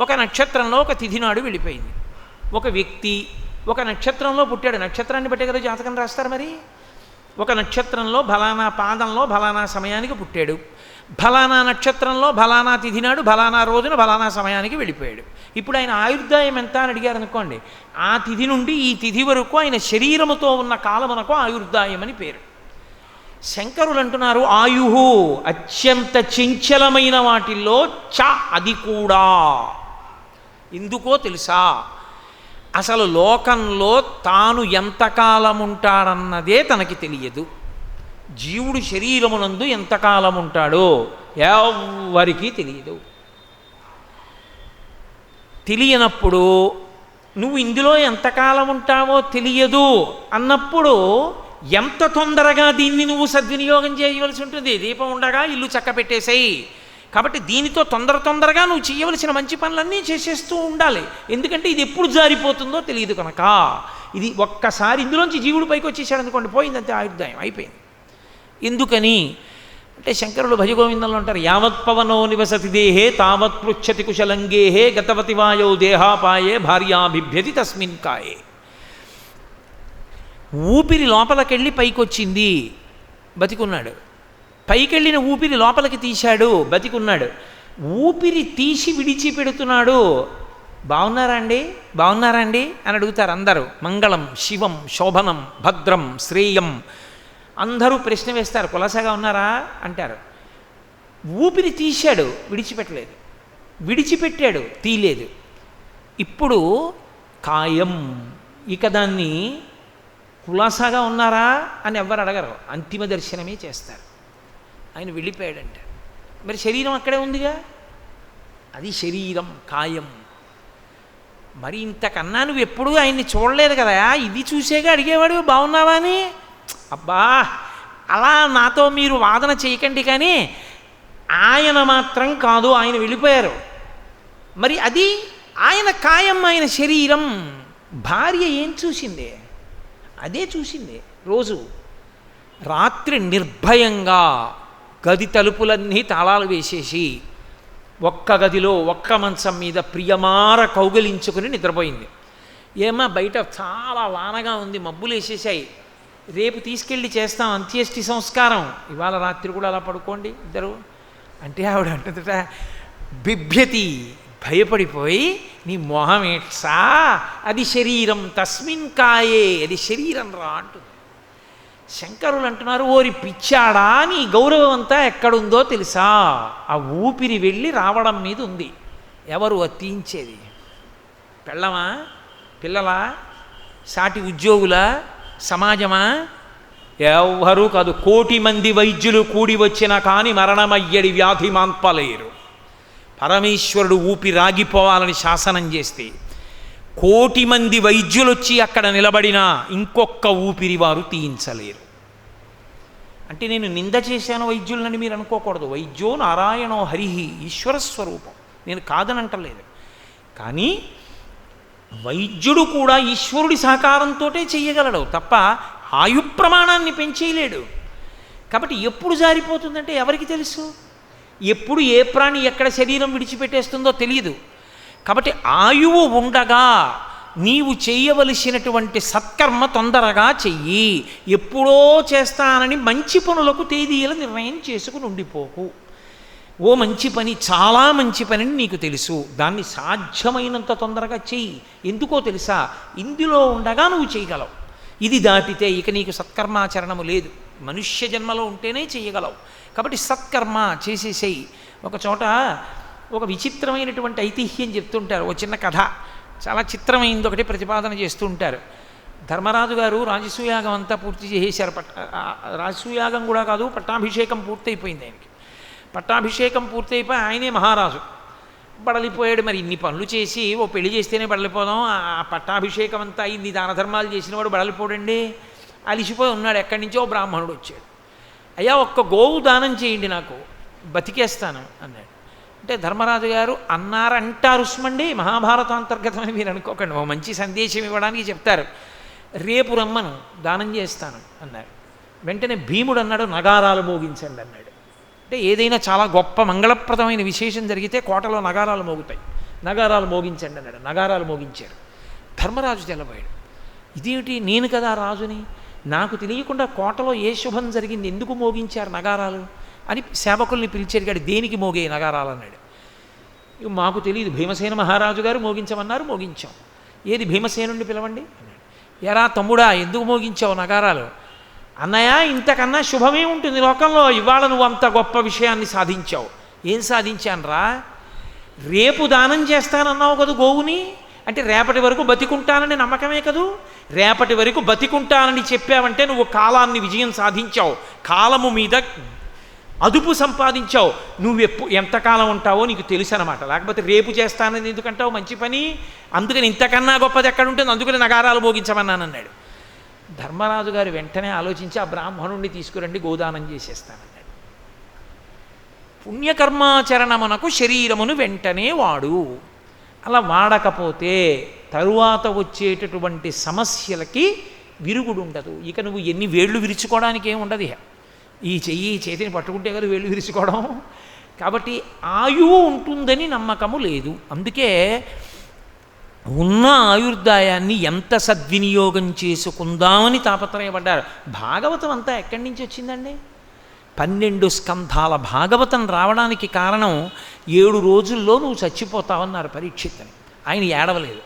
ఒక నక్షత్రంలో ఒక తిథి నాడు వెళ్ళిపోయింది. ఒక వ్యక్తి ఒక నక్షత్రంలో పుట్టాడు. నక్షత్రాన్ని బట్టే కదా జాతకం రాస్తారు. మరి ఒక నక్షత్రంలో ఫలానా పాదంలో ఫలానా సమయానికి పుట్టాడు, ఫలానా నక్షత్రంలో ఫలానా తిథి నాడు ఫలానా రోజున ఫలానా సమయానికి వెళ్ళిపోయాడు. ఇప్పుడు ఆయన ఆయుర్దాయం ఎంత అని అడిగారు అనుకోండి, ఆ తిథి నుండి ఈ తిథి వరకు ఆయన శరీరముతో ఉన్న కాలమునకు ఆయుర్దాయం అని పేరు. శంకరులు అంటున్నారు ఆయుహు అత్యంత చంచలమైన వాటిల్లో చ, అది కూడా. ఎందుకో తెలుసా? అసలు లోకంలో తాను ఎంతకాలం ఉంటాడన్నదే తనకి తెలియదు. జీవుడు శరీరమునందు ఎంతకాలం ఉంటాడో ఎవరికీ తెలియదు. తెలియనప్పుడు నువ్వు ఇందులో ఎంతకాలం ఉంటావో తెలియదు అన్నప్పుడు ఎంత తొందరగా దీన్ని నువ్వు సద్వినియోగం చేయవలసి ఉంటుంది. దీపం ఉండగా ఇల్లు చక్క పెట్టేసేయి. కాబట్టి దీనితో తొందరగా నువ్వు చేయవలసిన మంచి పనులన్నీ చేసేస్తూ ఉండాలి. ఎందుకంటే ఇది ఎప్పుడు జారిపోతుందో తెలియదు కనుక. ఇది ఒక్కసారి ఇందులోంచి జీవుడు పైకి వచ్చేసాడు అనుకోండి, పోయిందంతే, ఆయుర్దాయం అయిపోయింది. ఎందుకని అంటే శంకరులు భజగోవిందంలో అంటారు, యావత్ పవనో నివసతి దేహే తావత్ పృచ్చతి కుశలంగేహే గతవతి వాయో దేహాపాయే భార్యాభిభ్యతి తస్మిన్ కాయే. ఊపిరి లోపలికెళ్ళి పైకొచ్చింది, బతికున్నాడు. పైకెళ్ళిన ఊపిరి లోపలికి తీశాడు, బతికున్నాడు. ఊపిరి తీసి విడిచిపెడుతున్నాడు. బాగున్నారా అండి అని అడుగుతారు అందరూ. మంగళం శివం శోభనం భద్రం శ్రేయం అందరూ ప్రశ్న వేస్తారు. కులాసాగా ఉన్నారా అంటారు. ఊపిరి తీశాడు, విడిచిపెట్టలేదు. విడిచిపెట్టాడు, తీయలేదు. ఇప్పుడు కాయం. ఇక దాన్ని కులాసాగా ఉన్నారా అని ఎవ్వరు అడగరు. అంతిమ దర్శనమే చేస్తారు. ఆయన వెళ్ళిపోయాడంట. మరి శరీరం అక్కడే ఉందిగా, అది శరీరం కాయం. మరి ఇంతకన్నా నువ్వు ఎప్పుడూ ఆయన్ని చూడలేదు కదా, ఇది చూసేగా అడిగేవాడు బాగున్నావా అని. అబ్బా అలా నాతో మీరు వాదన చేయకండి. కానీ ఆయన మాత్రం కాదు, ఆయన వెళ్ళిపోయారు. మరి అది ఆయన కాయం, ఆయన శరీరం. భార్య ఏం చూసింది? అదే చూసింది. రోజు రాత్రి నిర్భయంగా గది తలుపులన్నీ తాళాలు వేసేసి ఒక్క గదిలో ఒక్క మంచం మీద ప్రియమార కౌగలించుకుని నిద్రపోయింది. ఏమా బయట చాలా వానగా ఉంది, మబ్బులు వేసేసాయి, రేపు తీసుకెళ్ళి చేస్తాం అంత్యేష్టి సంస్కారం, ఇవాళ రాత్రి కూడా అలా పడుకోండి ఇద్దరు అంటే ఆవిడ అంటుందట, బిభ్యతి భయపడిపోయి, నీ మొహం ఏట్సా, అది శరీరం తస్మిన్ కాయే, అది శరీరం రా అంటుంది. శంకరులు అంటున్నారు, ఓరి పిచ్చాడా, నీ గౌరవం అంతా ఎక్కడుందో తెలుసా? ఆ ఊపిరి వెళ్ళి రావడం మీద ఉంది. ఎవరు తీయించేది? పెళ్ళమా, పిల్లలా, సాటి ఉద్యోగులా, సమాజమా? ఎవ్వరూ కాదు. 1,000,000 మంది వైద్యులు కూడి వచ్చినా కానీ మరణమయ్యడి వ్యాధి మాన్పలేరు. పరమేశ్వరుడు ఊపిరాగిపోవాలని శాసనం చేస్తే 1,000,000 మంది వైద్యులు వచ్చి అక్కడ నిలబడినా ఇంకొక ఊపిరి వారు తీయించలేరు. అంటే నేను నింద చేశాను వైద్యులని మీరు అనుకోకూడదు. వైద్యో నారాయణో హరిహి, ఈశ్వర స్వరూపం, నేను కాదనంటలేదు. కానీ వైద్యుడు కూడా ఈశ్వరుడి సహకారంతో చేయగలడు తప్ప ఆయు ప్రమాణాన్ని పెంచేయలేడు. కాబట్టి ఎప్పుడు జారిపోతుందంటే ఎవరికి తెలుసు? ఎప్పుడు ఏ ప్రాణి ఎక్కడ శరీరం విడిచిపెట్టేస్తుందో తెలియదు. కాబట్టి ఆయువు ఉండగా నీవు చేయవలసినటువంటి సత్కర్మ తొందరగా చెయ్యి, ఎప్పుడో చేస్తానని మంచి పనులకు తేదీల నిర్ణయం చేసుకుని ఉండిపోకు. ఓ మంచి పని, చాలా మంచి పనిని నీకు తెలుసు, దాన్ని సాధ్యమైనంత తొందరగా చెయ్యి. ఎందుకో తెలుసా, ఇందులో ఉండగా నువ్వు చేయగలవు. ఇది దాటితే ఇక నీకు సత్కర్మాచరణము లేదు. మనుష్య జన్మలో ఉంటేనే చేయగలవు. కాబట్టి సత్కర్మ చేసేసేయి. ఒక చోట ఒక విచిత్రమైనటువంటి ఐతిహ్యం చెప్తుంటారు. ఒక చిన్న కథ, చాలా చిత్రమైంది ఒకటి ప్రతిపాదన చేస్తూ ఉంటారు. ధర్మరాజు గారు రాజసూయాగం అంతా పూర్తి చేసేశారు. రాజసూయాగం కూడా కాదు, పట్టాభిషేకం పూర్తయిపోయింది ఆయనకి. పట్టాభిషేకం పూర్తయిపోయి ఆయనే మహారాజు. బడలిపోయాడు. మరి ఇన్ని పనులు చేసి ఓ పెళ్లి చేస్తేనే బడలిపోదాం, ఆ పట్టాభిషేకం అంతా ఇన్ని దాన ధర్మాలు చేసినవాడు బడలిపోడండి. అలిసిపోయి ఉన్నాడు. ఎక్కడి నుంచో బ్రాహ్మణుడు వచ్చాడు. అయ్యా, ఒక్క గోవు దానం చేయండి, నాకు బతికేస్తాను అన్నాడు. అంటే ధర్మరాజు గారు అన్నారంటారు సుమండి, మహాభారతం అంతర్గతమని మీరు అనుకోకండి, ఓ మంచి సందేశం ఇవ్వడానికి చెప్తారు. రేపు రమ్మను, దానం చేస్తాను అన్నారు. వెంటనే భీముడు అన్నాడు, నగారాలు మోగించండి అన్నాడు. అంటే ఏదైనా చాలా గొప్ప మంగళప్రదమైన విశేషం జరిగితే కోటలో నగారాలు మోగుతాయి, నగారాలు మోగించండి అన్నాడు. నగారాలు మోగించారు. ధర్మరాజు తెల్లబోయాడు. ఇదేమిటి, నేను కదా రాజుని, నాకు తెలియకుండా కోటలో ఏ శుభం జరిగింది, ఎందుకు మోగించారు నగారాలు అని సేవకుల్ని పిలిచి అడిగాడు. దేనికి మోగే నగారాలు అన్నాడు. మాకు తెలియదు, భీమసేన మహారాజు గారు మోగించమన్నారు, మోగించాం. ఏది భీమసేనుడిని పిలవండి అన్నాడు. ఎరా తమ్ముడా, ఎందుకు మోగించావు నగారాలు? అన్నయ్య, ఇంతకన్నా శుభమే ఉంటుంది లోకంలో, ఇవాళ నువ్వు అంత గొప్ప విషయాన్ని సాధించావు. ఏం సాధించానురా? రేపు దానం చేస్తానన్నావు కదా గోవుని, అంటే రేపటి వరకు బతికుంటానని నమ్మకమే కదూ. రేపటి వరకు బతికుంటానని చెప్పావంటే నువ్వు కాలాన్ని విజయం సాధించావు, కాలము మీద అదుపు సంపాదించావు. నువ్వు ఎంతకాలం ఉంటావో నీకు తెలుసు అనమాట. లేకపోతే రేపు చేస్తానని ఎందుకంటావు మంచి పని? అందుకని ఇంతకన్నా గొప్పది ఎక్కడ ఉంటుంది, అందుకని నగారాలు మోగించమన్నానన్నాడు. ధర్మరాజు గారు వెంటనే ఆలోచించి ఆ బ్రాహ్మణుణ్ణి తీసుకురండి, గోదానం చేసేస్తానన్నాడు. పుణ్యకర్మాచరణమునకు శరీరమును వెంటనే వాడు. అలా వాడకపోతే తరువాత వచ్చేటటువంటి సమస్యలకి విరుగుడు ఉండదు. ఇక నువ్వు ఎన్ని వేళ్ళు విరుచుకోవడానికి ఏమి ఉండదు. ఈ చేతిని పట్టుకుంటే కదా వేళ్ళు విరుచుకోవడం. కాబట్టి ఆయువు ఉంటుందని నమ్మకము లేదు. అందుకే ఉన్న ఆయుర్దాయాన్ని ఎంత సద్వినియోగం చేసుకుందామని తాపత్రయపడ్డారు. భాగవతం అంతా ఎక్కడి నుంచి వచ్చిందండి? 12 స్కంధాల భాగవతం రావడానికి కారణం 7 రోజుల్లో నువ్వు చచ్చిపోతావన్నారు పరీక్షిత్తుని. ఆయన ఏడవలేదు.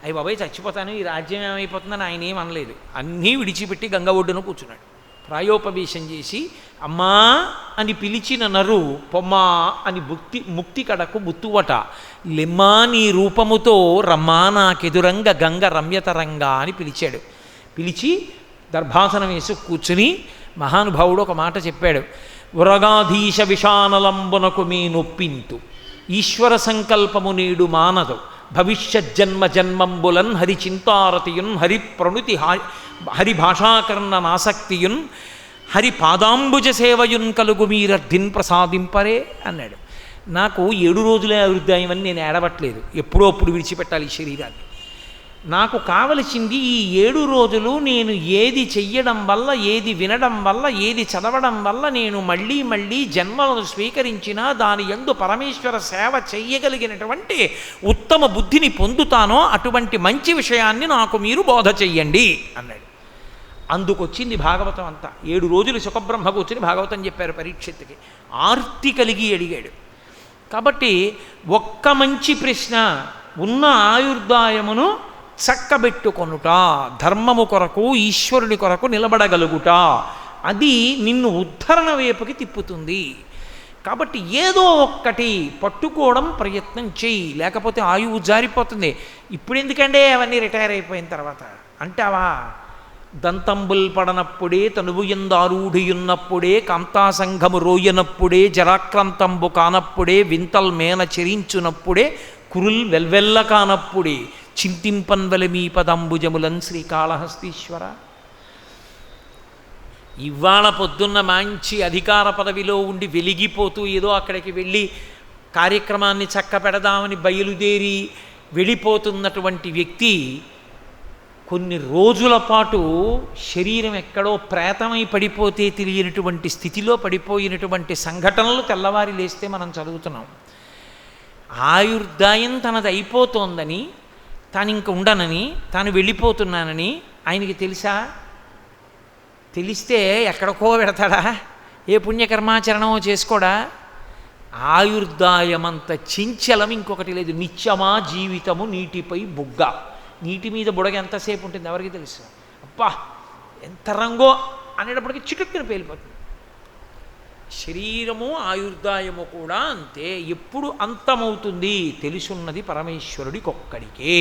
అయ్యి బాబాయ్ చచ్చిపోతాను, ఈ రాజ్యం ఏమైపోతుందని ఆయన ఏమనలేదు. అన్నీ విడిచిపెట్టి గంగ ఒడ్డున కూర్చున్నాడు. ప్రాయోపవేశం చేసి అమ్మా అని పిలిచిన నరు పొమ్మా అని ముక్తి కడకు ముత్తువట, లెమ్మా నీ రూపముతో రమ్మా నాకెదురంగ గంగ రమ్యతరంగా అని పిలిచాడు. పిలిచి దర్భాసనం వేసి కూర్చుని మహానుభావుడు ఒక మాట చెప్పాడు. ఉరగాధీశ విషానలంబునకు మీ నొప్పింతు, ఈశ్వర సంకల్పము నేడు మానదు, భవిష్యజ్జన్మ జన్మంబులన్ హరి చింతారతియున్ హరి ప్రణుతి హరి భాషాకరణ నాసక్తియున్ హరి పాదాంబుజ సేవయున్ కలుగు మీరర్ధిన్ ప్రసాదింపరే అన్నాడు. నాకు 7 రోజులే అభివృద్ధాయం అని నేను ఏడవట్లేదు, ఎప్పుడో అప్పుడు విడిచిపెట్టాలి ఈ శరీరాన్ని. నాకు కావలసింది ఈ 7 రోజులు నేను ఏది చెయ్యడం వల్ల, ఏది వినడం వల్ల, ఏది చదవడం వల్ల నేను మళ్ళీ మళ్ళీ జన్మలను స్వీకరించినా దాని యందు పరమేశ్వర సేవ చెయ్యగలిగినటువంటి ఉత్తమ బుద్ధిని పొందుతానో అటువంటి మంచి విషయాన్ని నాకు మీరు బోధ చెయ్యండి అన్నాడు. అందుకొచ్చింది భాగవతం అంతా. 7 రోజులు సుఖబ్రహ్మ కూర్చుని భాగవతం చెప్పారు పరీక్షిత్తుకి. ఆర్తి కలిగి అడిగాడు. కాబట్టి ఒక్క మంచి ప్రశ్న, ఉన్న ఆయుర్దాయమును చక్కబెట్టుకొనుట, ధర్మము కొరకు ఈశ్వరుని కొరకు నిలబడగలుగుట, అది నిన్ను ఉద్ధరణ వైపుకి తిప్పుతుంది. కాబట్టి ఏదో ఒక్కటి పట్టుకోవడం ప్రయత్నం చెయ్యి, లేకపోతే ఆయువు జారిపోతుంది. ఇప్పుడు ఎందుకంటే అవన్నీ రిటైర్ అయిపోయిన తర్వాత అంటావా? దంతంబుల్ పడనప్పుడే తనువు ఎందారూఢియున్నప్పుడే కాంతాసంఘము రోయనప్పుడే జరాక్రాంతంబు కానప్పుడే వింతల్ మేన చెరించునప్పుడే కురుల్ వెల్వెల్ల కానప్పుడే చింతింపన్వల మీ పదంబుజములన్ శ్రీకాళహస్తీశ్వర. ఇవాళ పొద్దున్న మంచి అధికార పదవిలో ఉండి వెలిగిపోతూ ఏదో అక్కడికి వెళ్ళి కార్యక్రమాన్ని చక్క పెడదామని బయలుదేరి వెళ్ళిపోతున్నటువంటి వ్యక్తి కొన్ని రోజుల పాటు శరీరం ఎక్కడో ప్రేతమై పడిపోతే తెలియనటువంటి స్థితిలో పడిపోయినటువంటి సంఘటనలు తెల్లవారి లేస్తే మనం చదువుతున్నాం. ఆయుర్దాయం తనది అయిపోతోందని తాను ఇంక ఉండనని, తాను వెళ్ళిపోతున్నానని ఆయనకి తెలుసా? తెలిస్తే ఎక్కడికో పెడతాడా? ఏ పుణ్యకర్మాచరణమో చేసుకోడా? ఆయుర్దాయమంత చించలం ఇంకొకటి లేదు. నిత్యమా జీవితము నీటిపై బుగ్గ. నీటి మీద బుడగ ఎంతసేపు ఉంటుంది ఎవరికి తెలుసు? అబ్బా ఎంత రంగో అనేటప్పటికి చిటుక్కున పేలిపోతుంది. శరీరము ఆయుర్దాయము కూడా అంతే. ఎప్పుడు అంతమవుతుంది తెలుసున్నది పరమేశ్వరుడికొక్కడికే.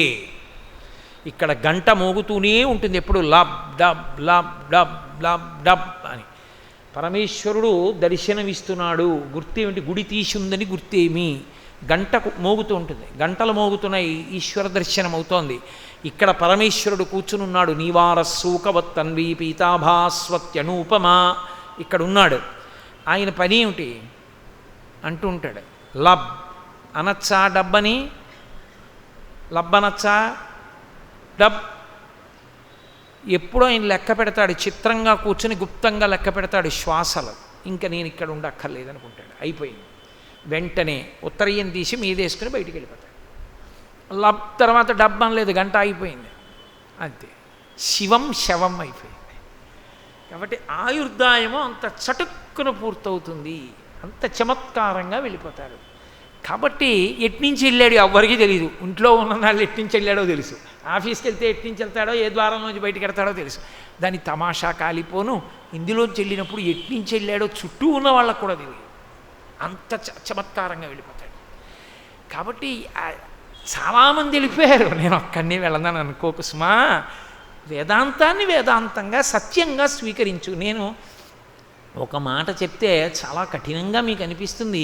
ఇక్కడ గంట మోగుతూనే ఉంటుంది ఎప్పుడు, lub dub lub dub lub dub అని. పరమేశ్వరుడు దర్శనమిస్తున్నాడు. గుర్తేమిటి? గుడి తీసుందని గుర్తేమి? గంట మోగుతూ ఉంటుంది. గంటలు మోగుతున్నాయి, ఈశ్వర దర్శనం అవుతోంది. ఇక్కడ పరమేశ్వరుడు కూర్చునున్నాడు. నీవారస్సూకవత్తన్వీ పీతాభాస్వత్యనూపమా. ఇక్కడ ఉన్నాడు. ఆయన పని ఏమిటి అంటూ ఉంటాడు. లబ్ అనచ్చా డబ్బని? లబ్ అనచ్చా? డబ్ ఎప్పుడో ఆయన లెక్క పెడతాడు. చిత్రంగా కూర్చొని గుప్తంగా లెక్క పెడతాడు శ్వాసలు. ఇంకా నేను ఇక్కడ ఉండక్కర్లేదనుకుంటాడు. అయిపోయింది. వెంటనే ఉత్తరీయం తీసి మీదేసుకుని బయటికి వెళ్ళిపోతాడు. లబ్ తర్వాత డబ్బు అనలేదు, గంట అయిపోయింది అంతే. శివం శవం అయిపోయింది. కాబట్టి ఆయుర్దాయము అంత చటుక్కున పూర్తవుతుంది. అంత చమత్కారంగా వెళ్ళిపోతారు. కాబట్టి ఎట్నుంచి వెళ్ళాడు ఎవ్వరికీ తెలియదు. ఇంట్లో ఉన్న వాళ్ళు ఎట్నుంచి వెళ్ళాడో తెలుసు. ఆఫీస్కి వెళ్తే ఎట్నుంచి వెళ్తాడో, ఏ ద్వారంలోంచి బయటికి వెళ్తాడో తెలుసు. దాని తమాషా కాలిపోను. ఇందులోంచి వెళ్ళినప్పుడు ఎట్నుంచి వెళ్ళాడో చుట్టూ ఉన్న వాళ్ళకు కూడా తెలియదు. అంత చమత్కారంగా వెళ్ళిపోతాడు. కాబట్టి చాలామంది వెళ్ళిపోయారు. నేను ఒక్కడిని వెళ్ళదాను అనుకోకు సుమా. వేదాంతాన్ని వేదాంతంగా సత్యంగా స్వీకరించు. నేను ఒక మాట చెప్తే చాలా కఠినంగా మీకు అనిపిస్తుంది,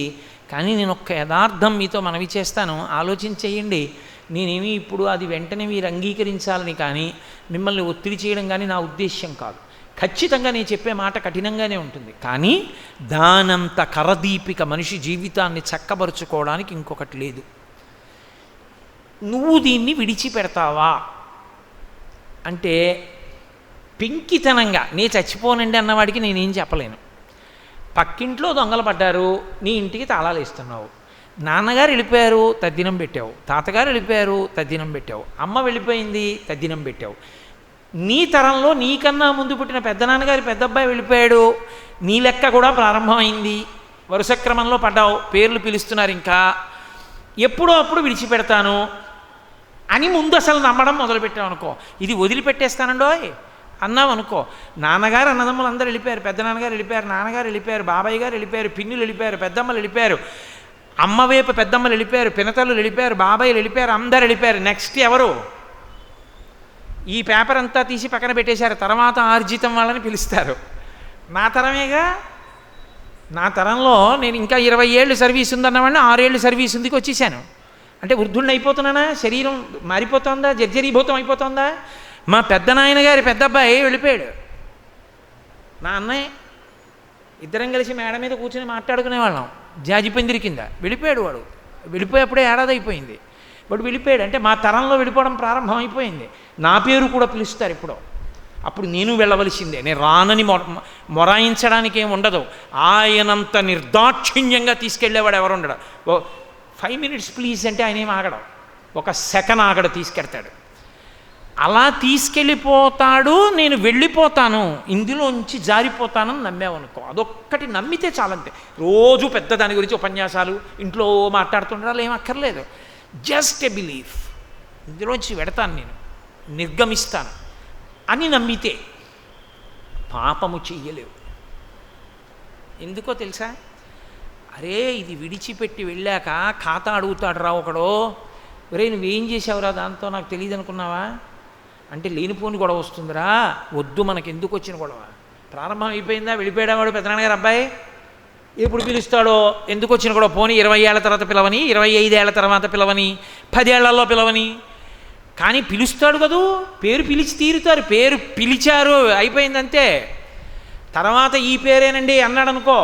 కానీ నేను ఒక్క యథార్థం మీతో మనవి చేస్తాను, ఆలోచించేయండి. నేనేమి ఇప్పుడు అది వెంటనే మీరు అంగీకరించాలని కానీ మిమ్మల్ని ఒత్తిడి చేయడం కానీ నా ఉద్దేశ్యం కాదు. ఖచ్చితంగా నేను చెప్పే మాట కఠినంగానే ఉంటుంది, కానీ దానంత కరదీపిక మనిషి జీవితాన్ని చక్కబరుచుకోవడానికి ఇంకొకటి లేదు. నువ్వు దీన్ని విడిచిపెడతావా అంటే పెంకితనంగా నే చచ్చిపోనండి అన్నవాడికి నేనేం చెప్పలేను. పక్కింట్లో దొంగలు పడ్డారు, నీ ఇంటికి తాళాలు వేస్తున్నావు. నాన్నగారు వెళ్ళిపోయారు, తద్దినం పెట్టావు. తాతగారు వెళ్ళిపోయారు, తద్దినం పెట్టావు. అమ్మ వెళ్ళిపోయింది, తద్దినం పెట్టావు. నీ తరంలో నీకన్నా ముందు పుట్టిన పెద్దనాన్నగారి పెద్దబ్బాయి వెళ్ళిపోయాడు, నీ లెక్క కూడా ప్రారంభమైంది. వరుస క్రమంలో పడ్డావు, పేర్లు పిలుస్తున్నారు. ఇంకా ఎప్పుడో అప్పుడు విడిచిపెడతాను అని ముందు అసలు నమ్మడం మొదలుపెట్టావు అనుకో, ఇది వదిలిపెట్టేస్తానండోయ్ అన్నావు అనుకో, నాన్నగారు అన్నదమ్ములు అందరూ వెళ్ళిపోయారు, పెద్దనాన్నగారు వెళ్ళిపోయారు, నాన్నగారు వెళ్ళిపోయారు, బాబాయ్ గారు వెళ్ళిపోయారు, పిన్నులు వెళ్ళిపోయారు, పెద్దమ్మలు వెళ్ళిపోయారు, అమ్మ వైపు పెద్దమ్మలు వెళ్ళిపోయారు, పినతలు వెళ్ళిపోయారు, బాబాయిలు వెళ్ళిపోయారు, అందరు వెళ్ళిపోయారు. నెక్స్ట్ ఎవరు? ఈ పేపర్ అంతా తీసి పక్కన పెట్టేశారు. తర్వాత ఆర్జితం వాళ్ళని పిలుస్తారు. నా తరమేగా. నా తరంలో నేను ఇంకా 20 ఏళ్ళు సర్వీస్ ఉందన్నవాడిని 6 ఏళ్ళు సర్వీస్ ఉందికి వచ్చేసాను. అంటే వృద్ధుడిని అయిపోతున్నానా? శరీరం మారిపోతుందా? జర్జరీభూతం అయిపోతుందా? మా పెద్ద నాయనగారి పెద్ద అబ్బాయి వెళ్ళిపోయాడు. నా అన్నయ్య ఇద్దరం కలిసి మేడ మీద కూర్చొని మాట్లాడుకునేవాళ్ళం జాజిపందిరి కింద. వెళ్ళిపోయాడు వాడు. వెళ్ళిపోయేప్పుడే ఏడాది అయిపోయింది. వాడు వెళ్ళిపోయాడు. అంటే మా తరంలో వెళ్ళిపోవడం ప్రారంభం అయిపోయింది. నా పేరు కూడా పిలుస్తారు ఇప్పుడు. అప్పుడు నేను వెళ్ళవలసిందే. నేను రానని మొరాయించడానికి ఏమి ఉండదు. ఆయనంత నిర్దాక్షిణ్యంగా తీసుకెళ్ళేవాడు ఎవరు ఉండడు. 5 minutes ప్లీజ్ అంటే ఆయన ఏం ఆగడం, 1 సెకండ్ ఆగడు, తీసుకెళ్తాడు. అలా తీసుకెళ్ళిపోతాడు. నేను వెళ్ళిపోతాను, ఇందులోంచి జారిపోతానని నమ్మావనుకో, అదొక్కటి నమ్మితే చాలంతే. రోజు పెద్ద దాని గురించి ఉపన్యాసాలు ఇంట్లో మాట్లాడుతుండాలి, ఏం అక్కర్లేదు. జస్ట్ ఎ బిలీఫ్, ఇందులోంచి వెడతాను, నేను నిర్గమిస్తాను అని నమ్మితే పాపము చెయ్యలేవు. ఎందుకో తెలుసా? అరే ఇది విడిచిపెట్టి వెళ్ళాక ఖాతా అడుగుతాడు రా ఒకడో, ఒరే నువ్వేం చేసావురా దాంతో నాకు తెలియదు అనుకున్నావా అంటే లేనిపోని గొడవ వస్తుందిరా. వద్దు, మనకి ఎందుకు వచ్చిన గొడవ? ప్రారంభం అయిపోయిందా? వెళ్ళిపోయాడా వాడు పెద్దనాన్నగారు అబ్బాయి? ఎప్పుడు పిలుస్తాడో, ఎందుకు వచ్చిన గొడవ? పోనీ 20 ఏళ్ల తర్వాత పిలవని, 25 ఏళ్ల తర్వాత పిలవని, 10 ఏళ్లలో పిలవని, కానీ పిలుస్తాడు కదూ. పేరు పిలిచి తీరుతారు. పేరు పిలిచారు, అయిపోయిందంతే. తర్వాత ఈ పేరేనండి అన్నాడు అనుకో,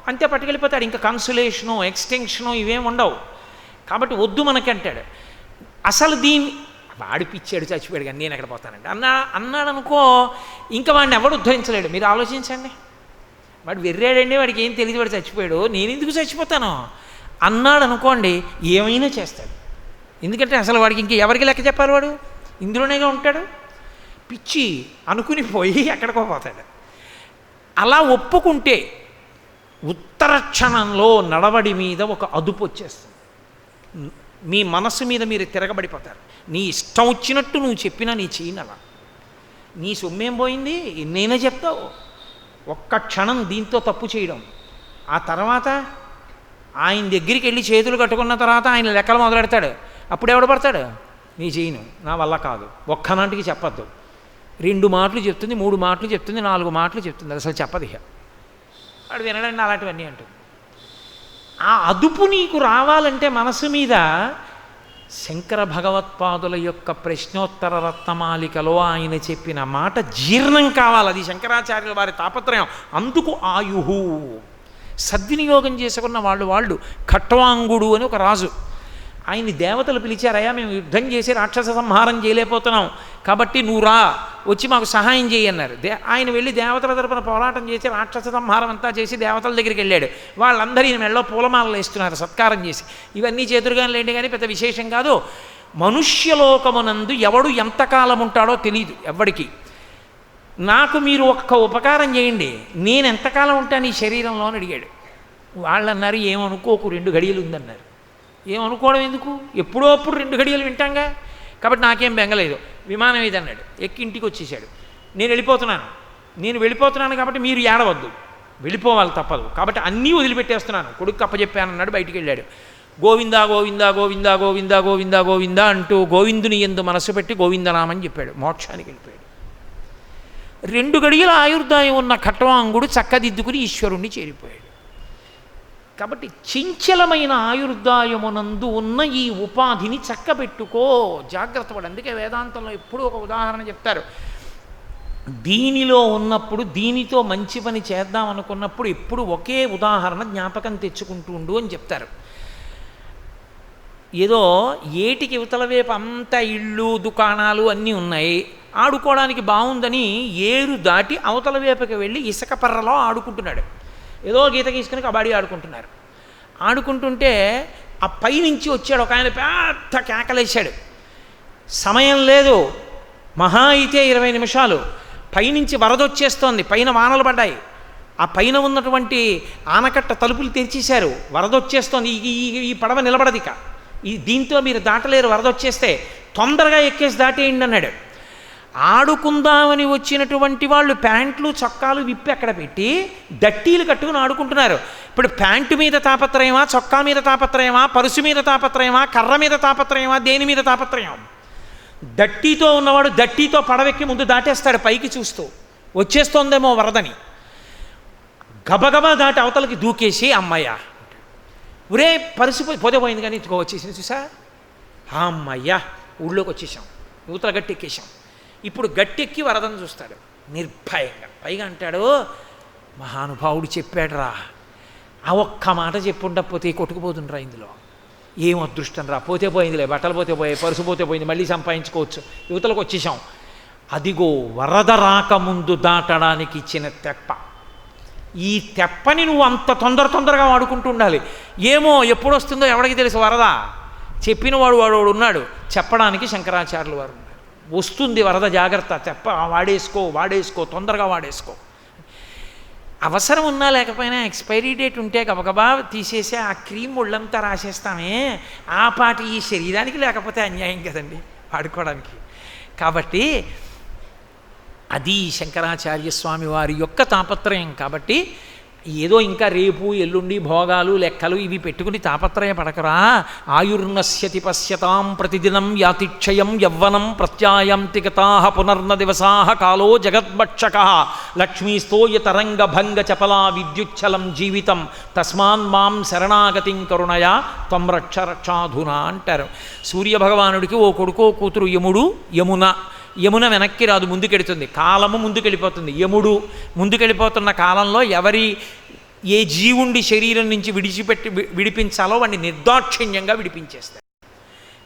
అంతే, పట్టుకెళ్ళిపోతాడు. ఇంకా కన్సులేషను ఎక్స్టెన్షను ఇవేం ఉండవు. కాబట్టి వద్దు మనకి అంటాడు. అసలు దీన్ని వాడి పిచ్చాడు, చచ్చిపోయాడు, కానీ నేను ఎక్కడ పోతానండి అన్నాడు అనుకో, ఇంకా వాడిని ఎవడు ఉద్ధరించలేడు. మీరు ఆలోచించండి. వాడు వెర్రాడండి, వాడికి ఏం తెలియదు, వాడు చచ్చిపోయాడు, నేను ఎందుకు చచ్చిపోతాను అన్నాడు అనుకోండి, ఏమైనా చేస్తాడు. ఎందుకంటే అసలు వాడికి ఇంక ఎవరికి లెక్క చెప్పాలి, వాడు ఇందులోనేగా ఉంటాడు. పిచ్చి అనుకుని పోయి ఎక్కడికో పోతాడు. అలా ఒప్పుకుంటే ఉత్తర క్షణంలో నడవడి మీద ఒక అదుపు వచ్చేస్తుంది. మీ మనసు మీద మీరు తిరగబడిపోతారు. నీ ఇష్టం వచ్చినట్టు నువ్వు చెప్పినా నీ చేయనలా. నీ సొమ్మేం పోయింది, ఎన్నైనా చెప్తావు. ఒక్క క్షణం దీంతో తప్పు చేయడం, ఆ తర్వాత ఆయన దగ్గరికి వెళ్ళి చేతులు కట్టుకున్న తర్వాత ఆయన లెక్కలు మొదలెడతాడు. అప్పుడు ఎవడు పడతాడు, నీ చేయను, నా వల్ల కాదు, ఒక్కనాటికి చెప్పద్దు. 2 మాటలు చెప్తుంది, 3 మాటలు చెప్తుంది, 4 మాటలు చెప్తుంది, అసలు చెప్పదు. ఇక వాడు వినడండి అలాంటివన్నీ అంటుంది. ఆ అదుపు నీకు రావాలంటే మనసు మీద శంకర భగవత్పాదుల యొక్క ప్రశ్నోత్తర రత్నమాలికలో ఆయన చెప్పిన మాట జీర్ణం కావాలి. అది శంకరాచార్యుల వారి తాపత్రయం. అందుకు ఆయుహు సద్వినియోగం చేసుకున్న వాళ్ళు ఖట్వాంగుడు అని ఒక రాజు. ఆయన్ని దేవతలు పిలిచారయ్యా, మేము యుద్ధం చేసి రాక్షస సంహారం చేయలేకపోతున్నాం, కాబట్టి నువ్వు రా, వచ్చి మాకు సహాయం చేయి అన్నారు. ఆయన వెళ్ళి దేవతల తరపున పోరాటం చేసి రాక్షస సంహారం అంతా చేసి దేవతల దగ్గరికి వెళ్ళాడు. వాళ్ళందరూ ఈయన మెళ్ళలో పూలమాలలు వేస్తున్నారు సత్కారం చేసి. ఇవన్నీ చేతురుగాని లేండి కానీ పెద్ద విశేషం కాదు. మనుష్యలోకమునందు ఎవడు ఎంతకాలం ఉంటాడో తెలియదు ఎవ్వడికి. నాకు మీరు ఒక్క ఉపకారం చేయండి, నేను ఎంతకాలం ఉంటాను ఈ శరీరంలో అని అడిగాడు. వాళ్ళు అన్నారు, ఏమనుకోకు, 2 గడియలు ఉందన్నారు. ఏమనుకోవడం ఎందుకు, ఎప్పుడో అప్పుడు 2 గడియలు వింటాంగా, కాబట్టి నాకేం బెంగలేదు, విమానం ఇది అన్నాడు. ఎక్కి ఇంటికి వచ్చేసాడు. నేను వెళ్ళిపోతున్నాను కాబట్టి మీరు ఏడవద్దు, వెళ్ళిపోవాలి తప్పదు, కాబట్టి అన్నీ వదిలిపెట్టేస్తున్నాను, కొడుకు అప్పచెప్పానన్నాడు. బయటికి వెళ్ళాడు. గోవిందా గోవిందా గోవిందా గోవిందా గోవిందా గోవిందా అంటూ గోవిందుని యందు మనసు పెట్టి గోవిందనామని చెప్పాడు. మోక్షానికి వెళ్ళిపోయాడు. 2 గడియల ఆయుర్దాయం ఉన్న ఖట్వాంగుడు చక్కదిద్దుకుని ఈశ్వరుణ్ణి చేరిపోయాడు. కాబట్టి చంచలమైన ఆయుర్దాయమునందు ఉన్న ఈ ఉపాధిని చక్కబెట్టుకో, జాగ్రత్త పడు. అందుకే వేదాంతంలో ఎప్పుడూ ఒక ఉదాహరణ చెప్తారు. దీనిలో ఉన్నప్పుడు దీనితో మంచి పని చేద్దాం అనుకున్నప్పుడు ఎప్పుడు ఒకే ఉదాహరణ జ్ఞాపకం తెచ్చుకుంటూ ఉండు అని చెప్తారు. ఏదో ఏటికి యువతల వైపు అంతా ఇళ్ళు దుకాణాలు అన్నీ ఉన్నాయి, ఆడుకోవడానికి బాగుందని ఏరు దాటి అవతల వైపుకి వెళ్ళి ఇసుక పర్రలో ఆడుకుంటున్నాడు. ఏదో గీత గీసుకుని కబడ్డీ ఆడుకుంటున్నారు. ఆడుకుంటుంటే ఆ పైనుంచి వచ్చాడు ఒక ఆయన, పెద్ద కేకలేశాడు. సమయం లేదు, మహా అయితే 20 నిమిషాలు. పైనుంచి వరద వచ్చేస్తోంది, పైన వానలు పడ్డాయి. ఆ పైన ఉన్నటువంటి ఆనకట్ట తలుపులు తెరిచేశారు, వరద వచ్చేస్తోంది. ఈ పడవ నిలబడదిక, దీంతో మీరు దాటలేరు, వరద వచ్చేస్తే తొందరగా ఎక్కేసి దాటేయండి అన్నాడు. ఆడుకుందామని వచ్చినటువంటి వాళ్ళు ప్యాంట్లు చొక్కాలు విప్పి అక్కడ పెట్టి దట్టీలు కట్టుకుని ఆడుకుంటున్నారు. ఇప్పుడు ప్యాంటు మీద తాపత్రయమా, చొక్కా మీద తాపత్రయమా, పరుసు మీద తాపత్రయమా, కర్ర మీద తాపత్రయమా, దేని మీద తాపత్రయం? దట్టీతో ఉన్నవాడు దట్టీతో పడవెక్కి ముందు దాటేస్తాడు, పైకి చూస్తూ వచ్చేస్తోందేమో వరదని. గబగబా దాటి అవతలకి దూకేసి అమ్మయ్య, ఒరే పరుసు పోతే పోయింది కానీ ఇదిగో వచ్చేసింది చూసా, అమ్మయ్యా ఊళ్ళోకి వచ్చేసాం, యువతల గట్టి ఎక్కేసాం. ఇప్పుడు గట్టెక్కి వరదను చూస్తాడు నిర్భయంగా. పైగా అంటాడు, మహానుభావుడు చెప్పాడురా, ఆ ఒక్క మాట చెప్పుండకపోతే కొట్టుకుపోతుండ్రా, ఇందులో ఏం అదృష్టం రా, పోతే పోయిందిలే, బట్టలు పోతే పోయాయి, పరుసు పోతే పోయింది, మళ్ళీ సంపాదించుకోవచ్చు, యువతలకు వచ్చేసాం. అదిగో వరద రాకముందు దాటడానికి ఇచ్చిన తెప్ప. ఈ తెప్పని నువ్వు అంత తొందరగా వాడుకుంటూ ఉండాలి. ఏమో ఎప్పుడు వస్తుందో ఎవడికి తెలుసు వరద, చెప్పిన వాడు ఉన్నాడు, చెప్పడానికి శంకరాచార్యులు వారు ఉన్నారు. వస్తుంది వరద, జాగ్రత్త, తెప్ప వాడేసుకో తొందరగా వాడేసుకో. అవసరం ఉన్నా లేకపోయినా ఎక్స్పైరీ డేట్ ఉంటే గబగబా తీసేసి ఆ క్రీమ్ ఒళ్ళంతా రాసేస్తామే, ఆ పాటి ఈ శరీరానికి లేకపోతే అన్యాయం కదండి వాడుకోవడానికి. కాబట్టి అది శంకరాచార్య స్వామి వారి యొక్క తాపత్రయం. కాబట్టి ఏదో ఇంకా రేపు ఎల్లుండి భోగాలు లెక్కలు ఇవి పెట్టుకుని తాపత్రయ పడకరా. ఆయుర్నశ్యతి పశ్యతాం ప్రతిదినం యాతిక్షయం యవ్వనం ప్రత్యాయంతి గతాః పునర్న దివసాః కాలో జగద్భక్షకః లక్ష్మీస్తోయ తరంగ భంగ చపలా విద్యుచ్చలం జీవితం తస్మాన్ మాం శరణాగతిం కరుణయా త్వం రక్ష రక్షాధునా అంటారు. సూర్యభగవానుడికి ఓ కొడుకో కూతురు యమున వెనక్కి రాదు, ముందుకెడుతుంది. కాలము ముందుకెళ్ళిపోతుంది. యముడు ముందుకెళ్ళిపోతున్న కాలంలో ఏ జీవుండి శరీరం నుంచి విడిపించాలో వాడిని నిర్దాక్షిణ్యంగా విడిపించేస్తాడు.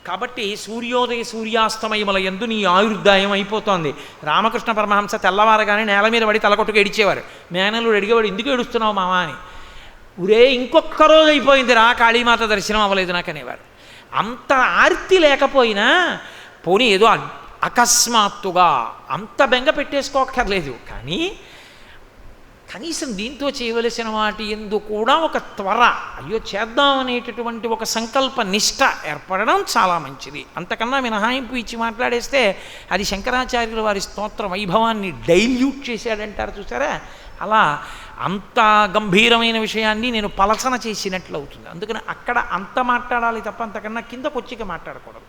కాబట్టి సూర్యోదయ సూర్యాస్తమయముల యందు నీ ఆయుర్దాయం అయిపోతోంది. రామకృష్ణ పరమహంస తెల్లవారగానే నేల మీద పడి తలకొట్టుకు ఏడిచేవారు. మేనలుడు అడిగేవాడు, ఎందుకు ఏడుస్తున్నావు మామా అని. ఊరే ఇంకొక్క రోజు అయిపోయింది రా, కాళీమాత దర్శనం అవ్వలేదు నాకు అనేవారు. అంత ఆర్తి లేకపోయినా పోనీ ఏదో అకస్మాత్తుగా అంత బెంగ పెట్టేసుకోక్కర్లేదు, కానీ కనీసం దీంతో చేయవలసిన వాటి ఎందు కూడా ఒక త్వర, అయ్యో చేద్దాం అనేటటువంటి ఒక సంకల్ప నిష్ట ఏర్పడడం చాలా మంచిది. అంతకన్నా మినహాయింపు ఇచ్చి మాట్లాడేస్తే అది శంకరాచార్యుల వారి స్తోత్ర వైభవాన్ని డైల్యూట్ చేశాడంటారు చూసారా, అలా అంత గంభీరమైన విషయాన్ని నేను పలసన చేసినట్లు అవుతుంది. అందుకని అక్కడ అంత మాట్లాడాలి తప్ప అంతకన్నా కిందకొచ్చిక మాట్లాడకూడదు.